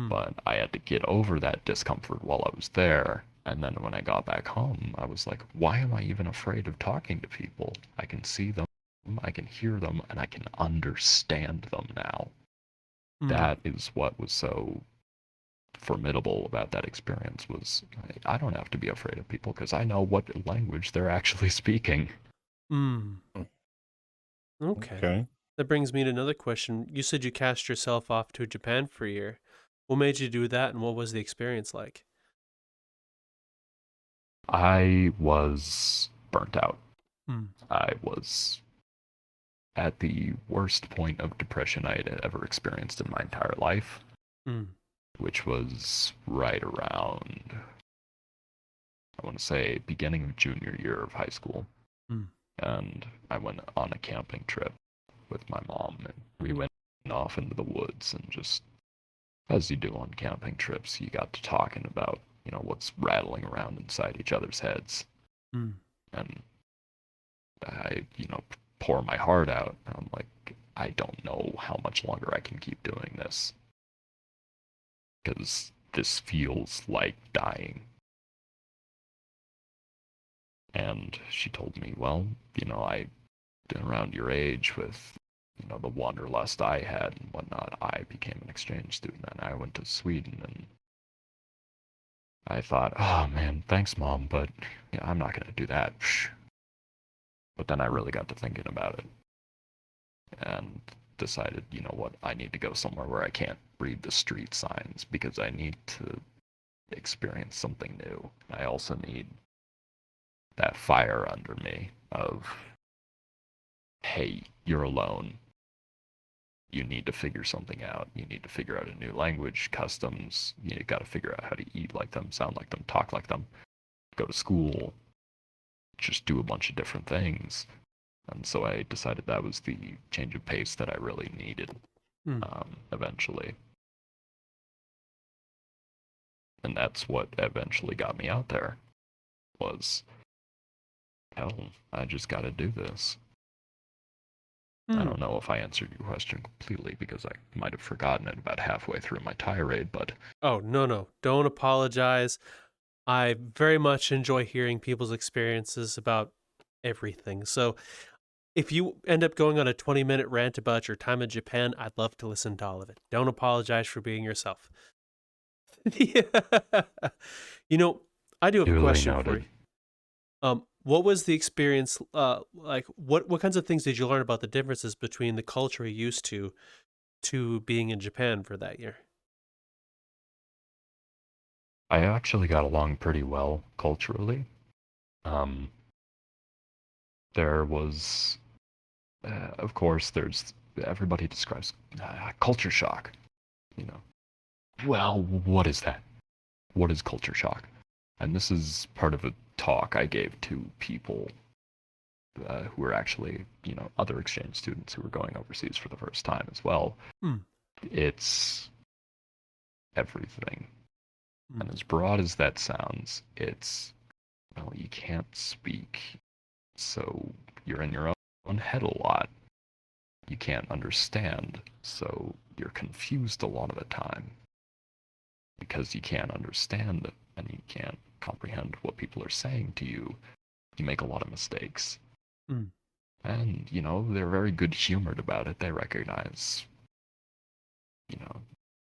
But I had to get over that discomfort while I was there. And then when I got back home, I was like, why am I even afraid of talking to people? I can see them, I can hear them, and I can understand them now. That is what was so formidable about that experience was I don't have to be afraid of people because I know what language they're actually speaking. Okay. That brings me to another question. You said you cast yourself off to Japan for a year. What made you do that, and what was the experience like? I was burnt out. I was at the worst point of depression I had ever experienced in my entire life, which was right around, I want to say, beginning of junior year of high school. And I went on a camping trip with my mom, and we went off into the woods, and just as you do on camping trips, you got to talking about, what's rattling around inside each other's heads. And I, pour my heart out. And I'm like, I don't know how much longer I can keep doing this. Because this feels like dying. And she told me, well, I, around your age with the wanderlust I had and whatnot, I became an exchange student and I went to Sweden, and I thought, oh man, thanks mom, but I'm not going to do that. But then I really got to thinking about it and decided, what, I need to go somewhere where I can't read the street signs because I need to experience something new. I also need that fire under me of, hey, you're alone. You need to figure something out. You need to figure out a new language, customs. You got to figure out how to eat like them, sound like them, talk like them, go to school, just do a bunch of different things. And so I decided that was the change of pace that I really needed eventually. And that's what eventually got me out there was, hell, I just got to do this. I don't know if I answered your question completely because I might have forgotten it about halfway through my tirade, but... Oh, no. Don't apologize. I very much enjoy hearing people's experiences about everything. So if you end up going on a 20-minute rant about your time in Japan, I'd love to listen to all of it. Don't apologize for being yourself. I do have a question for you. What was the experience like? What kinds of things did you learn about the differences between the culture you're used to being in Japan for that year? I actually got along pretty well culturally. There was, of course, everybody describes culture shock. Well, what is that? What is culture shock? And this is part of a talk I gave to people who were actually, other exchange students who were going overseas for the first time as well. it's everything. Mm. And as broad as that sounds, it's, well, you can't speak, so you're in your own head a lot. You can't understand, so you're confused a lot of the time. Because you can't understand and you can't comprehend what people are saying to you, you make a lot of mistakes. Mm. And, you know, they're very good humored about it. They recognize, you know,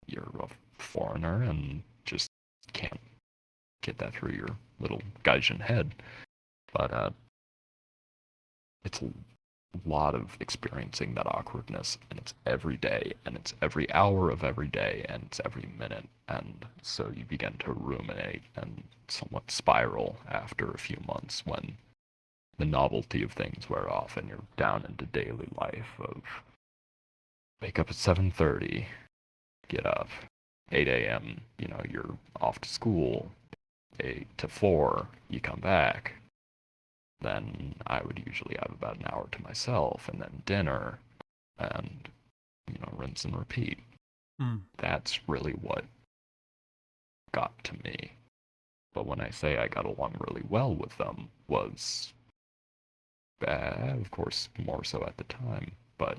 you're a foreigner and just can't get that through your little Gaijin head. But it's a lot of experiencing that awkwardness, and it's every day, and it's every hour of every day, and it's every minute. And so you begin to ruminate and somewhat spiral after a few months when the novelty of things wear off and you're down into daily life of wake up at 7:30, get up, 8 a.m., you know, you're off to school, 8 to 4, you come back. Then I would usually have about an hour to myself, and then dinner, and, you know, rinse and repeat. Mm. That's really what got to me. But when I say I got along really well with them, was, of course, more so at the time, but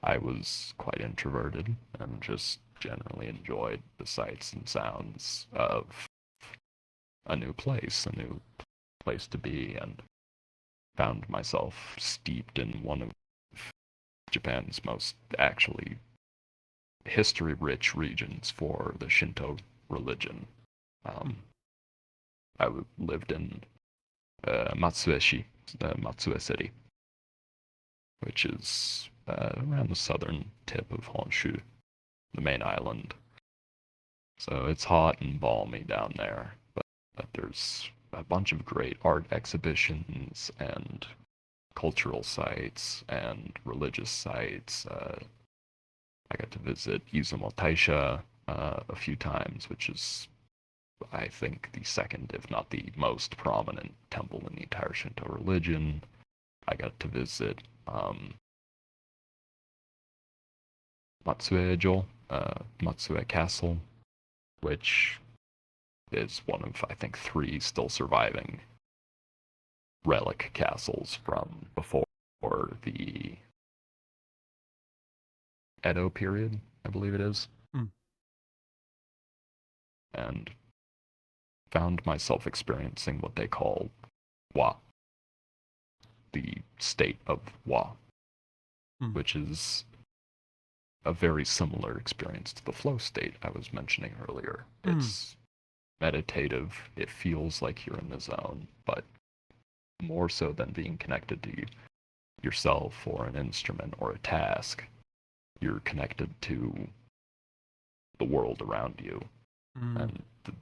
I was quite introverted and just generally enjoyed the sights and sounds of a new place to be, and found myself steeped in one of Japan's most actually history-rich regions for the Shinto religion. I lived in Matsue City, which is around the southern tip of Honshu, the main island. So it's hot and balmy down there, but there's a bunch of great art exhibitions and cultural sites and religious sites. I got to visit Izumo Taisha a few times, which is, I think, the second, if not the most prominent temple in the entire Shinto religion. I got to visit Matsue Castle, which is one of, I think, 3 still surviving relic castles from before the Edo period, I believe it is. Mm. And found myself experiencing what they call Wa, the state of Wa, which is a very similar experience to the flow state I was mentioning earlier. It's meditative, it feels like you're in the zone, but more so than being connected to yourself or an instrument or a task, you're connected to the world around you and the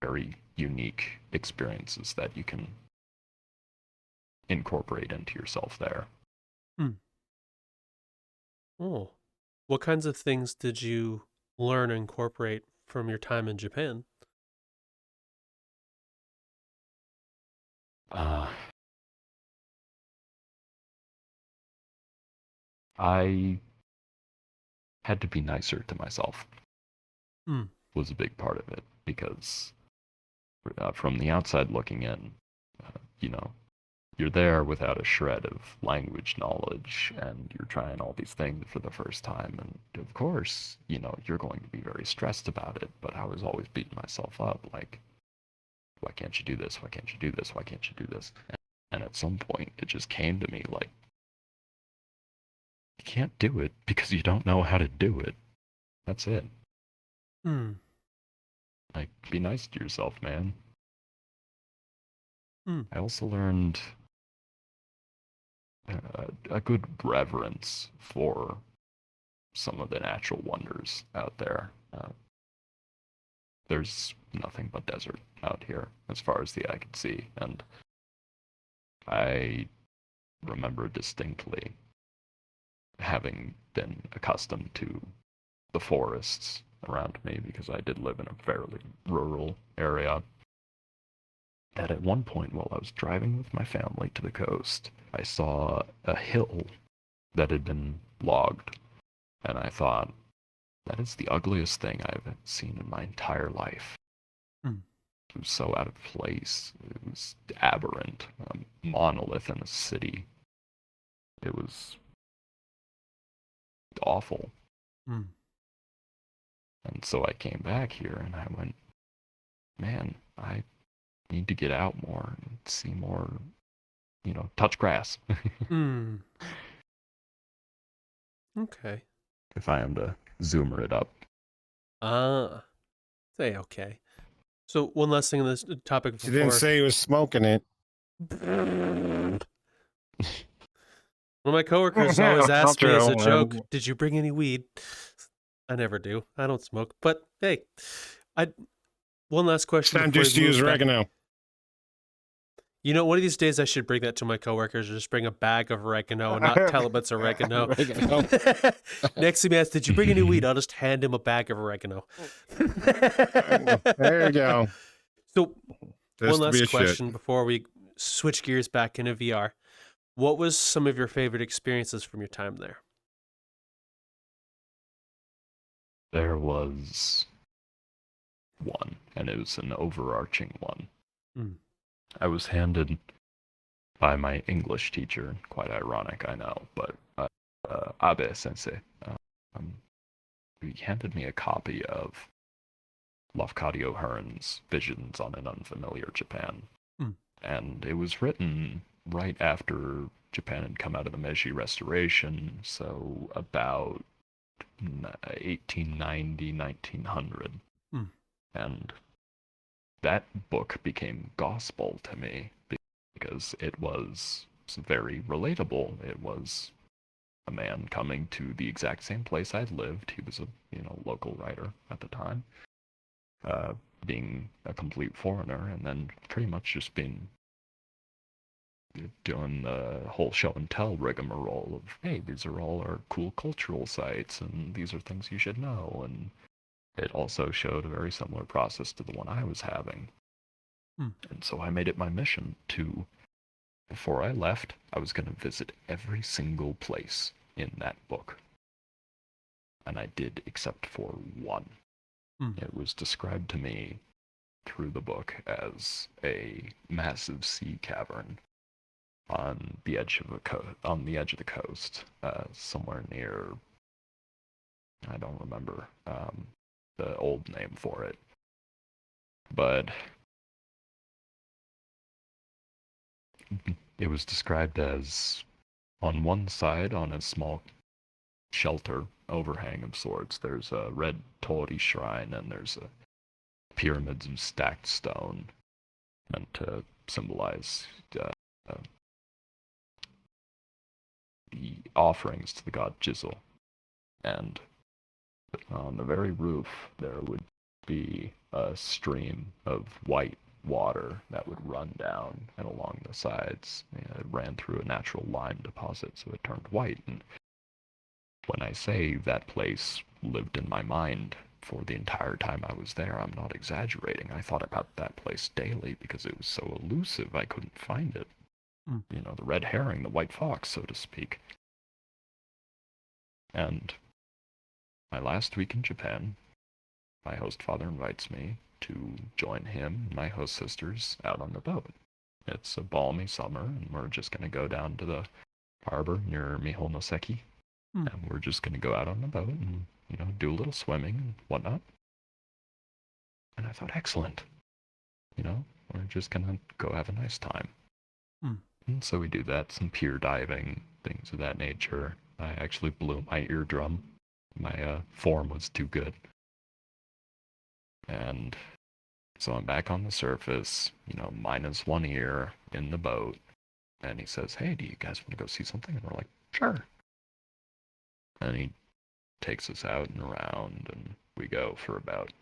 very unique experiences that you can incorporate into yourself there. Oh, what kinds of things did you learn and incorporate from your time in Japan? I had to be nicer to myself. Was a big part of it, because from the outside looking in, you know, you're there without a shred of language knowledge, and you're trying all these things for the first time, and of course, you know, you're going to be very stressed about it, but I was always beating myself up, like, why can't you do this? Why can't you do this? Why can't you do this? And at some point, it just came to me, like, you can't do it because you don't know how to do it. That's it. Like, be nice to yourself, man. I also learned a good reverence for some of the natural wonders out there. There's nothing but desert out here, as far as the eye can see, and I remember distinctly having been accustomed to the forests around me, because I did live in a fairly rural area, that at one point while I was driving with my family to the coast, I saw a hill that had been logged, and I thought, That is the ugliest thing I've seen in my entire life. Hmm. It was so out of place. It was aberrant. A monolith in a city. It was awful. Hmm. And so I came back here and I went, man, I need to get out more and see more, touch grass. Hmm. Okay. If I am to zoomer it up. Say okay. So one last thing on this topic She didn't before. say he was smoking it. One of my coworkers always asks me as a joke, "Did you bring any weed?" I never do. I don't smoke. But hey, one last question Time before just we to use move back. oregano. You know, one of these days I should bring that to my coworkers, or just bring a bag of oregano and not tell them it's oregano. Oregano. Next time he asks, "Did you bring any weed?" I'll just hand him a bag of oregano. There you go. So Just one to be last a question shit. before we switch gears back into VR. What was some of your favorite experiences from your time there? There was one, and it was an overarching one. Hmm. I was handed by my English teacher, quite ironic, I know, but Abe Sensei, he handed me a copy of Lafcadio Hearn's Visions on an Unfamiliar Japan. Hmm. And it was written right after Japan had come out of the Meiji Restoration, so about 1890, 1900. Hmm. And that book became gospel to me because it was very relatable. It was a man coming to the exact same place I'd lived. He was a local writer at the time, being a complete foreigner, and then pretty much just being doing the whole show and tell rigmarole of, hey, these are all our cool cultural sites, and these are things you should know. And it also showed a very similar process to the one I was having. And so I made it my mission to, before I left, I was going to visit every single place in that book. And I did, except for one. It was described to me through the book as a massive sea cavern on the edge of the coast, somewhere near, I don't remember the old name for it, but it was described as, on one side, on a small shelter overhang of sorts, there's a red torii shrine, and there's pyramids of stacked stone meant to symbolize the offerings to the god Jizzle. And on the very roof, there would be a stream of white water that would run down and along the sides. It ran through a natural lime deposit, so it turned white. And when I say that place lived in my mind for the entire time I was there, I'm not exaggerating. I thought about that place daily because it was so elusive I couldn't find it. The red herring, the white fox, so to speak. And my last week in Japan, my host father invites me to join him and my host sisters out on the boat. It's a balmy summer, and we're just going to go down to the harbor near Mihonoseki, and we're just going to go out on the boat and, do a little swimming and whatnot. And I thought, excellent. We're just going to go have a nice time. And so we do that, some pier diving, things of that nature. I actually blew my eardrum. My form was too good. And so I'm back on the surface, minus one ear in the boat. And he says, hey, do you guys want to go see something? And we're like, sure. And he takes us out and around, and we go for about,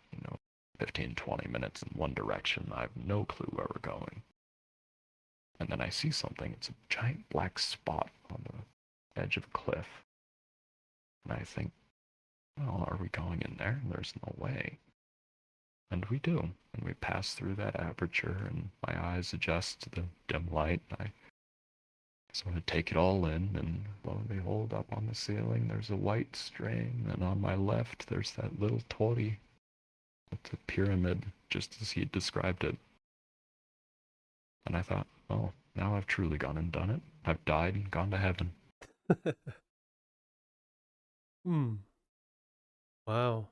15, 20 minutes in one direction. I have no clue where we're going. And then I see something. It's a giant black spot on the edge of a cliff. And I think, well, are we going in there? There's no way. And we do. And we pass through that aperture, and my eyes adjust to the dim light. I So I take it all in, and lo and behold, up on the ceiling there's a white string, and on my left there's that little torii. It's a pyramid, just as he described it. And I thought, oh, now I've truly gone and done it. I've died and gone to heaven. Hmm. Wow.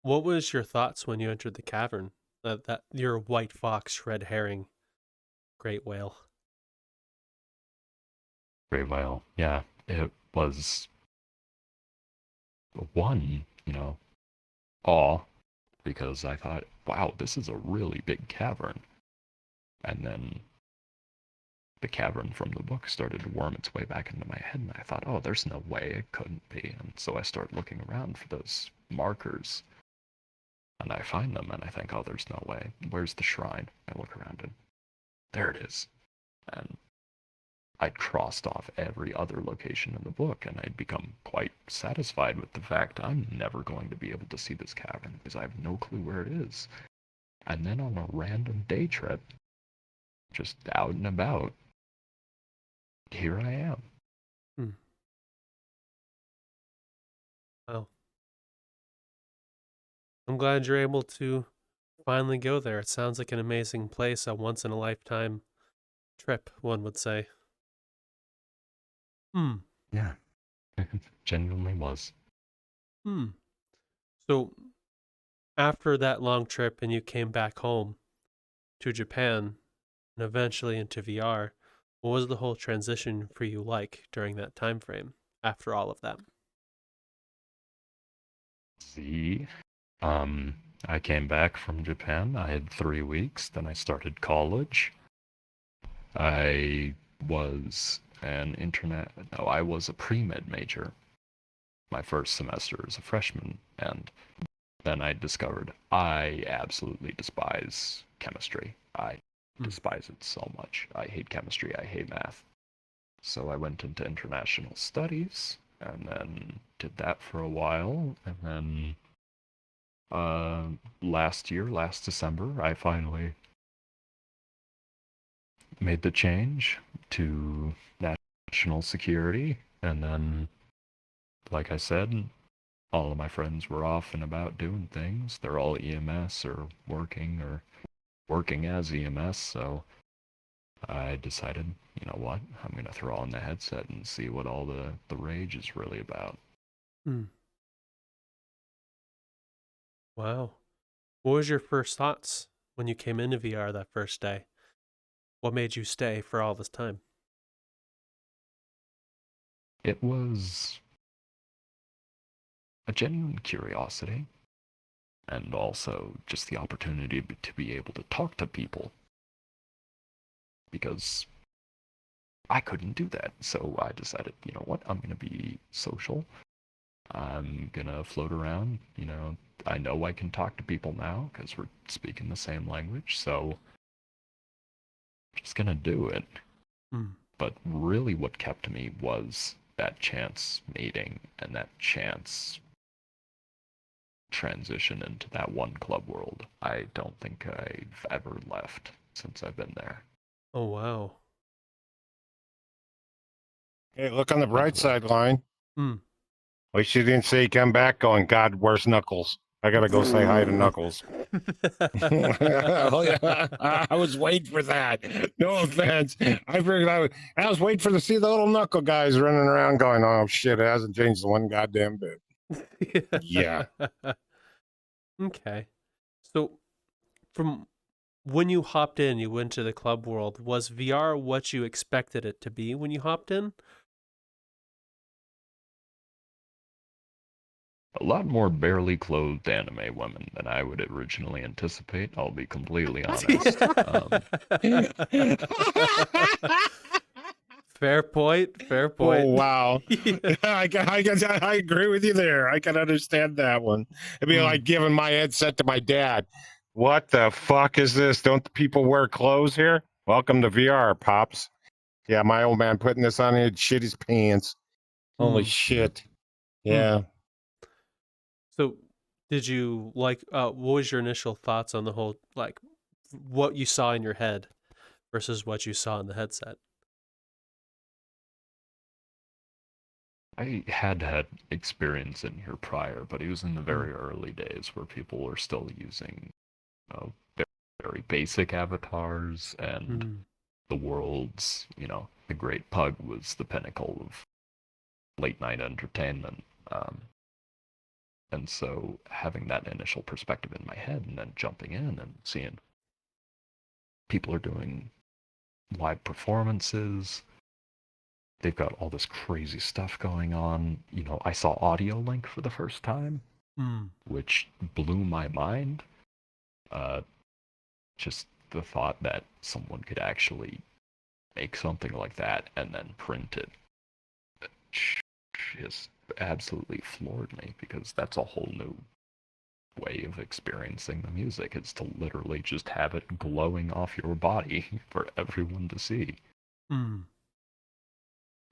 What was your thoughts when you entered the cavern? That your white fox, red herring, great whale. Great whale. Yeah, it was one, awe, because I thought, wow, this is a really big cavern. And then the cavern from the book started to worm its way back into my head, and I thought, oh, there's no way it couldn't be. And so I start looking around for those markers, and I find them, and I think, oh, there's no way. Where's the shrine? I look around, and there it is. And I'd crossed off every other location in the book, and I'd become quite satisfied with the fact I'm never going to be able to see this cavern because I have no clue where it is. And then on a random day trip, just out and about, here I am. Hmm. Wow. I'm glad you're able to finally go there. It sounds like an amazing place, a once in a lifetime trip, one would say. Hmm. Yeah, it genuinely was. Hmm. So after that long trip and you came back home to Japan and eventually into VR, what was the whole transition for you like during that time frame after all of that? See, um, I came back from Japan. I had 3 weeks. Then I started college. I was I was a pre-med major my first semester as a freshman, and then I discovered I absolutely despise chemistry. I despise it so much. I hate chemistry. I hate math. So I went into international studies, and then did that for a while, and then last December, I finally made the change to national security, and then, like I said, all of my friends were off and about doing things. They're all EMS or working as EMS, so I decided, you know what, I'm gonna throw on the headset and see what all the rage is really about. Hmm. Wow. What was your first thoughts when you came into VR that first day? What made you stay for all this time? It was a genuine curiosity, and also just the opportunity to be able to talk to people, because I couldn't do that. So I decided, you know what, I'm going to be social. I'm going to float around. I know I can talk to people now because we're speaking the same language. So I'm just going to do it. Hmm. But really what kept me was that chance meeting and that chance transition into that one club world. I don't think I've ever left since I've been there. Oh, wow. Hey, look on the bright side, line. Hmm. At least you didn't say you come back going, God, where's Knuckles? I gotta go say hi to Knuckles. Oh, yeah. I was waiting for that. No offense. I figured I was waiting to see the little knuckle guys running around going, oh shit, it hasn't changed one goddamn bit. Yeah. Okay. So from when you hopped in, you went to the club world. Was VR what you expected it to be when you hopped in? A lot more barely clothed anime women than I would originally anticipate, I'll be completely honest. Fair point. Fair Oh, point. wow. Yeah. I agree with you there. I can understand that one. It'd be like giving my headset to my dad. What the fuck is this? Don't the people wear clothes here? Welcome to VR, Pops. Yeah, my old man putting this on, he'd shit his pants. Holy shit. Yeah. So did you like what was your initial thoughts on the whole, like what you saw in your head versus what you saw in the headset? I had experience in here prior, but it was in the very early days where people were still using very, very basic avatars, and the world's, the Great Pug was the pinnacle of late night entertainment. And so having that initial perspective in my head and then jumping in and seeing people are doing live performances, they've got all this crazy stuff going on. I saw Audio Link for the first time, which blew my mind. Just the thought that someone could actually make something like that and then print it just absolutely floored me, because that's a whole new way of experiencing the music. It's to literally just have it glowing off your body for everyone to see. I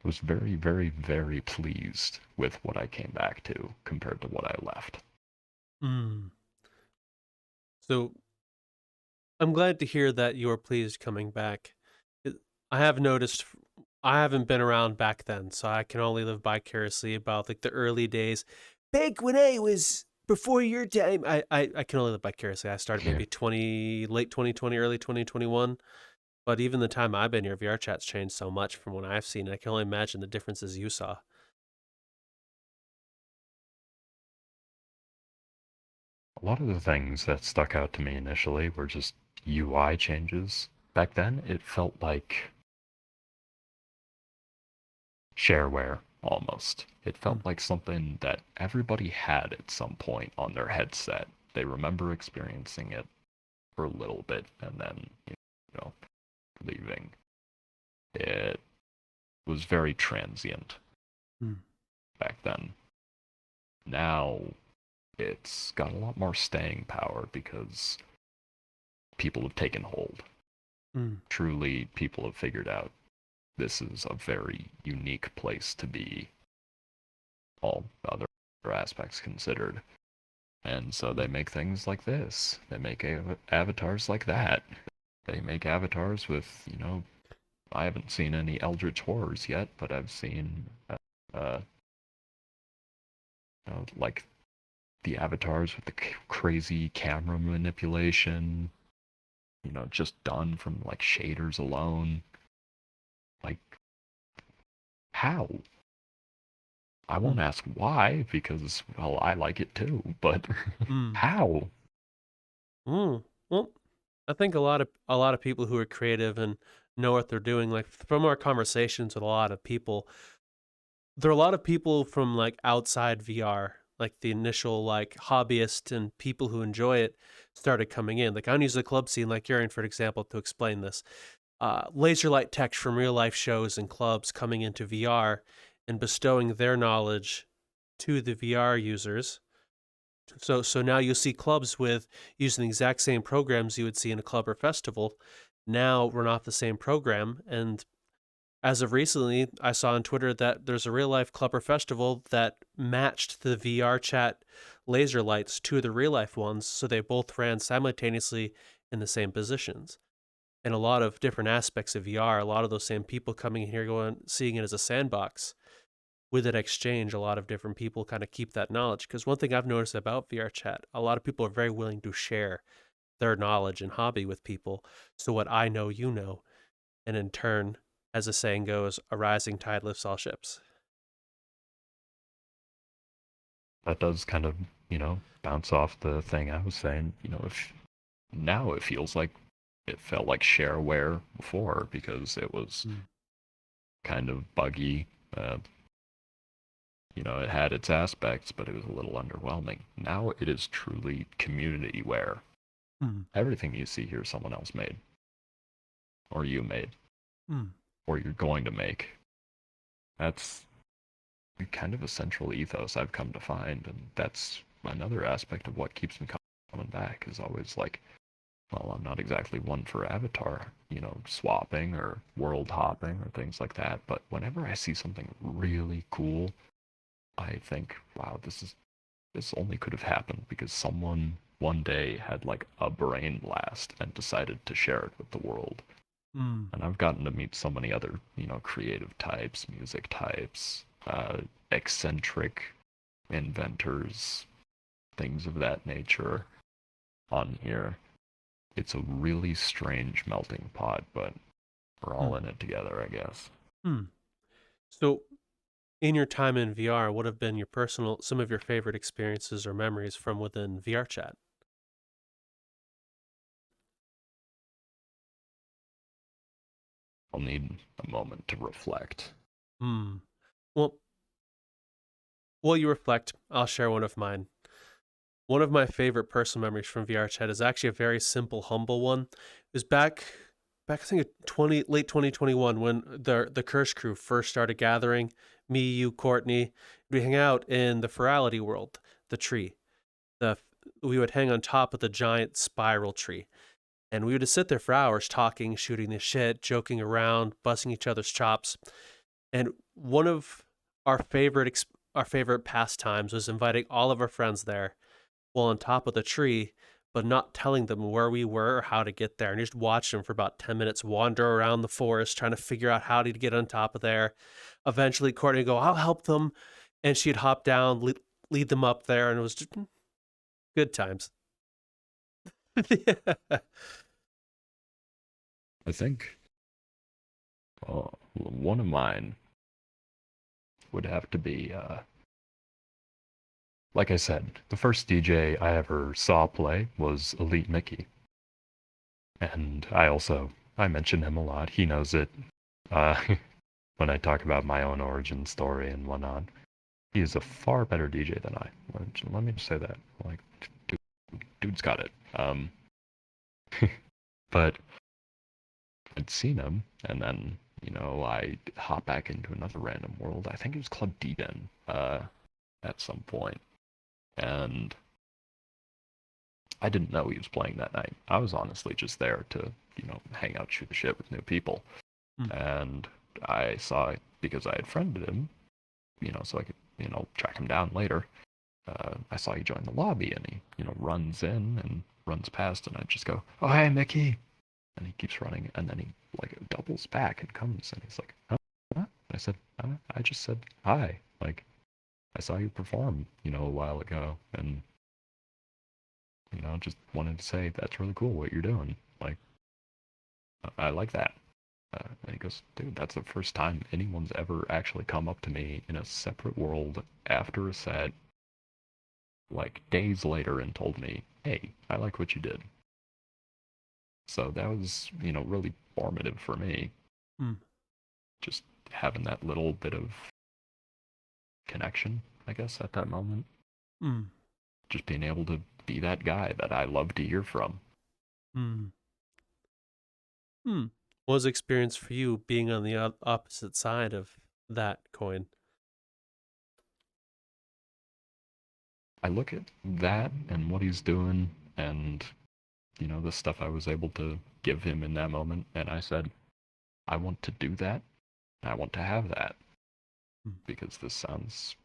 was very, very, very pleased with what I came back to compared to what I left. So I'm glad to hear that you are pleased coming back. I have noticed I haven't been around back then, so I can only live vicariously about like the early days. Back when I was before your time, I can only live vicariously. I started maybe late 2020, early 2021. But even the time I've been here, VRChat's changed so much from what I've seen. I can only imagine the differences you saw. A lot of the things that stuck out to me initially were just UI changes. Back then, it felt like shareware, almost. It felt like something that everybody had at some point on their headset. They remember experiencing it for a little bit and then, leaving. It was very transient back then. Now, it's got a lot more staying power because people have taken hold. Truly, people have figured out this is a very unique place to be, all other aspects considered. And so they make things like this. They make avatars like that. They make avatars with, I haven't seen any Eldritch Horrors yet, but I've seen, like the avatars with the crazy camera manipulation, just done from like shaders alone. Like, how? I won't ask why, because, well, I like it too, but how? Well, I think a lot of people who are creative and know what they're doing, like from our conversations with a lot of people, there are a lot of people from like outside VR, like the initial like hobbyists and people who enjoy it started coming in. Like I'm using the club scene, like you're in, for example, to explain this. Laser light tech from real life shows and clubs coming into VR and bestowing their knowledge to the VR users. So now you'll see clubs with using the exact same programs you would see in a club or festival now run off the same program. And as of recently, I saw on Twitter that there's a real life club or festival that matched the VRChat laser lights to the real life ones, so they both ran simultaneously in the same positions. And a lot of different aspects of VR, a lot of those same people coming in here going, seeing it as a sandbox. With that exchange, a lot of different people kind of keep that knowledge. Because one thing I've noticed about VRChat, a lot of people are very willing to share their knowledge and hobby with people. So what I know, you know. And in turn, as the saying goes, a rising tide lifts all ships. That does kind of, bounce off the thing I was saying. If now it feels like it felt like shareware before, because it was kind of buggy. It had its aspects, but it was a little underwhelming. Now it is truly community-ware. Everything you see here someone else made. Or you made. Or you're going to make. That's kind of a central ethos I've come to find, and that's another aspect of what keeps me coming back, is always like, well, I'm not exactly one for avatar, swapping or world hopping or things like that, but whenever I see something really cool, I think, wow, this only could have happened because someone one day had like a brain blast and decided to share it with the world. And I've gotten to meet so many other, creative types, music types, eccentric inventors, things of that nature on here. It's a really strange melting pot, but we're all in it together, I guess. So, in your time in VR, what have been some of your favorite experiences or memories from within VRChat? I'll need a moment to reflect. Well, while you reflect, I'll share one of mine. One of my favorite personal memories from VRChat is actually a very simple, humble one. It was back I think late 2021 when the Curse crew first started gathering. Me, you, Courtney, we hang out in the virtuality world, the tree. We would hang on top of the giant spiral tree. And we would just sit there for hours talking, shooting the shit, joking around, busting each other's chops. And one of our favorite pastimes was inviting all of our friends there while on top of the tree, but not telling them where we were or how to get there. And just watch them for about 10 minutes wander around the forest trying to figure out how to get on top of there. Eventually, Courtney would go, I'll help them. And she'd hop down, lead them up there. And it was just good times. Yeah. I think one of mine would have to be, like I said, the first DJ I ever saw play was Elite Mickey. And I mention him a lot. He knows it when I talk about my own origin story and whatnot. He is a far better DJ than I. Let me just say that. Like, dude's got it. But I'd seen him, and then, I hop back into another random world. I think it was Club Degen at some point. And I didn't know he was playing that night. I was honestly just there to, hang out, shoot the shit with new people. And I saw it because I had friended him, so I could, track him down later. I saw he join the lobby, and he, runs in and runs past, and I just go, "Oh, hey, Mickey." And he keeps running, and then he, doubles back and comes, and he's like, "Huh? What?" I said, I just said, "Hi." I saw you perform, a while ago, and, just wanted to say, that's really cool what you're doing. I like that. And he goes, "Dude, that's the first time anyone's ever actually come up to me in a separate world after a set, days later, and told me, hey, I like what you did." So that was, really formative for me. Just having that little bit of connection, I guess, at that moment. Just being able to be that guy that I love to hear from. What was the experience for you being on the opposite side of that coin? I look at that and what he's doing and, the stuff I was able to give him in that moment, and I said, I want to do that. I want to have that. Because this sounds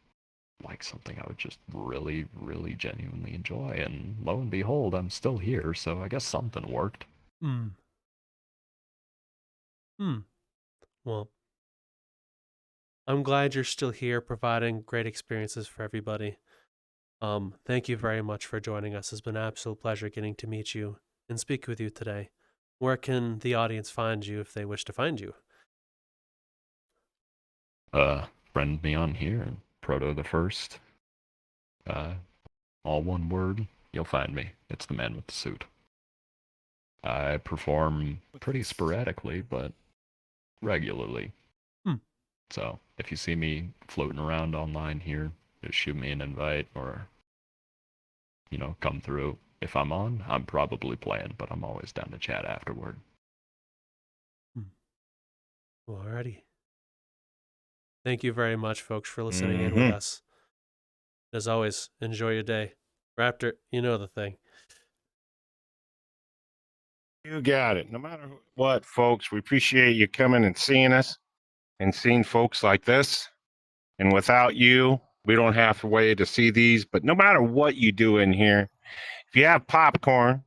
like something I would just really, really genuinely enjoy. And lo and behold, I'm still here, so I guess something worked. Well, I'm glad you're still here providing great experiences for everybody. Thank you very much for joining us. It's been an absolute pleasure getting to meet you and speak with you today. Where can the audience find you if they wish to find you? Friend me on here, ProtoTheFirst. All one word, you'll find me. It's the man with the suit. I perform pretty sporadically, but regularly. So if you see me floating around online here, just shoot me an invite or, come through. If I'm on, I'm probably playing, but I'm always down to chat afterward. Alrighty. Thank you very much, folks, for listening in with us. As always, enjoy your day. Raptor, you know the thing. You got it. No matter what, folks, we appreciate you coming and seeing us and seeing folks like this. And without you, we don't have a way to see these. But no matter what you do in here, if you have popcorn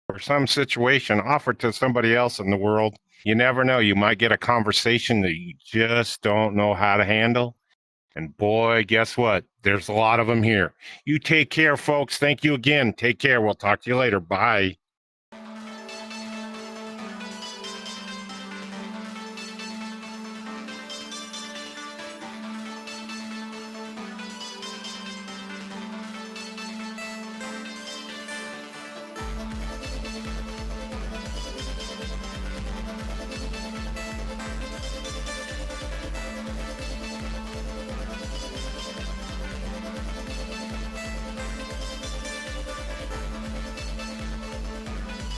or some situation, offer it to somebody else in the world. You never know. You might get a conversation that you just don't know how to handle. And boy, guess what? There's a lot of them here. You take care, folks. Thank you again. Take care. We'll talk to you later. Bye.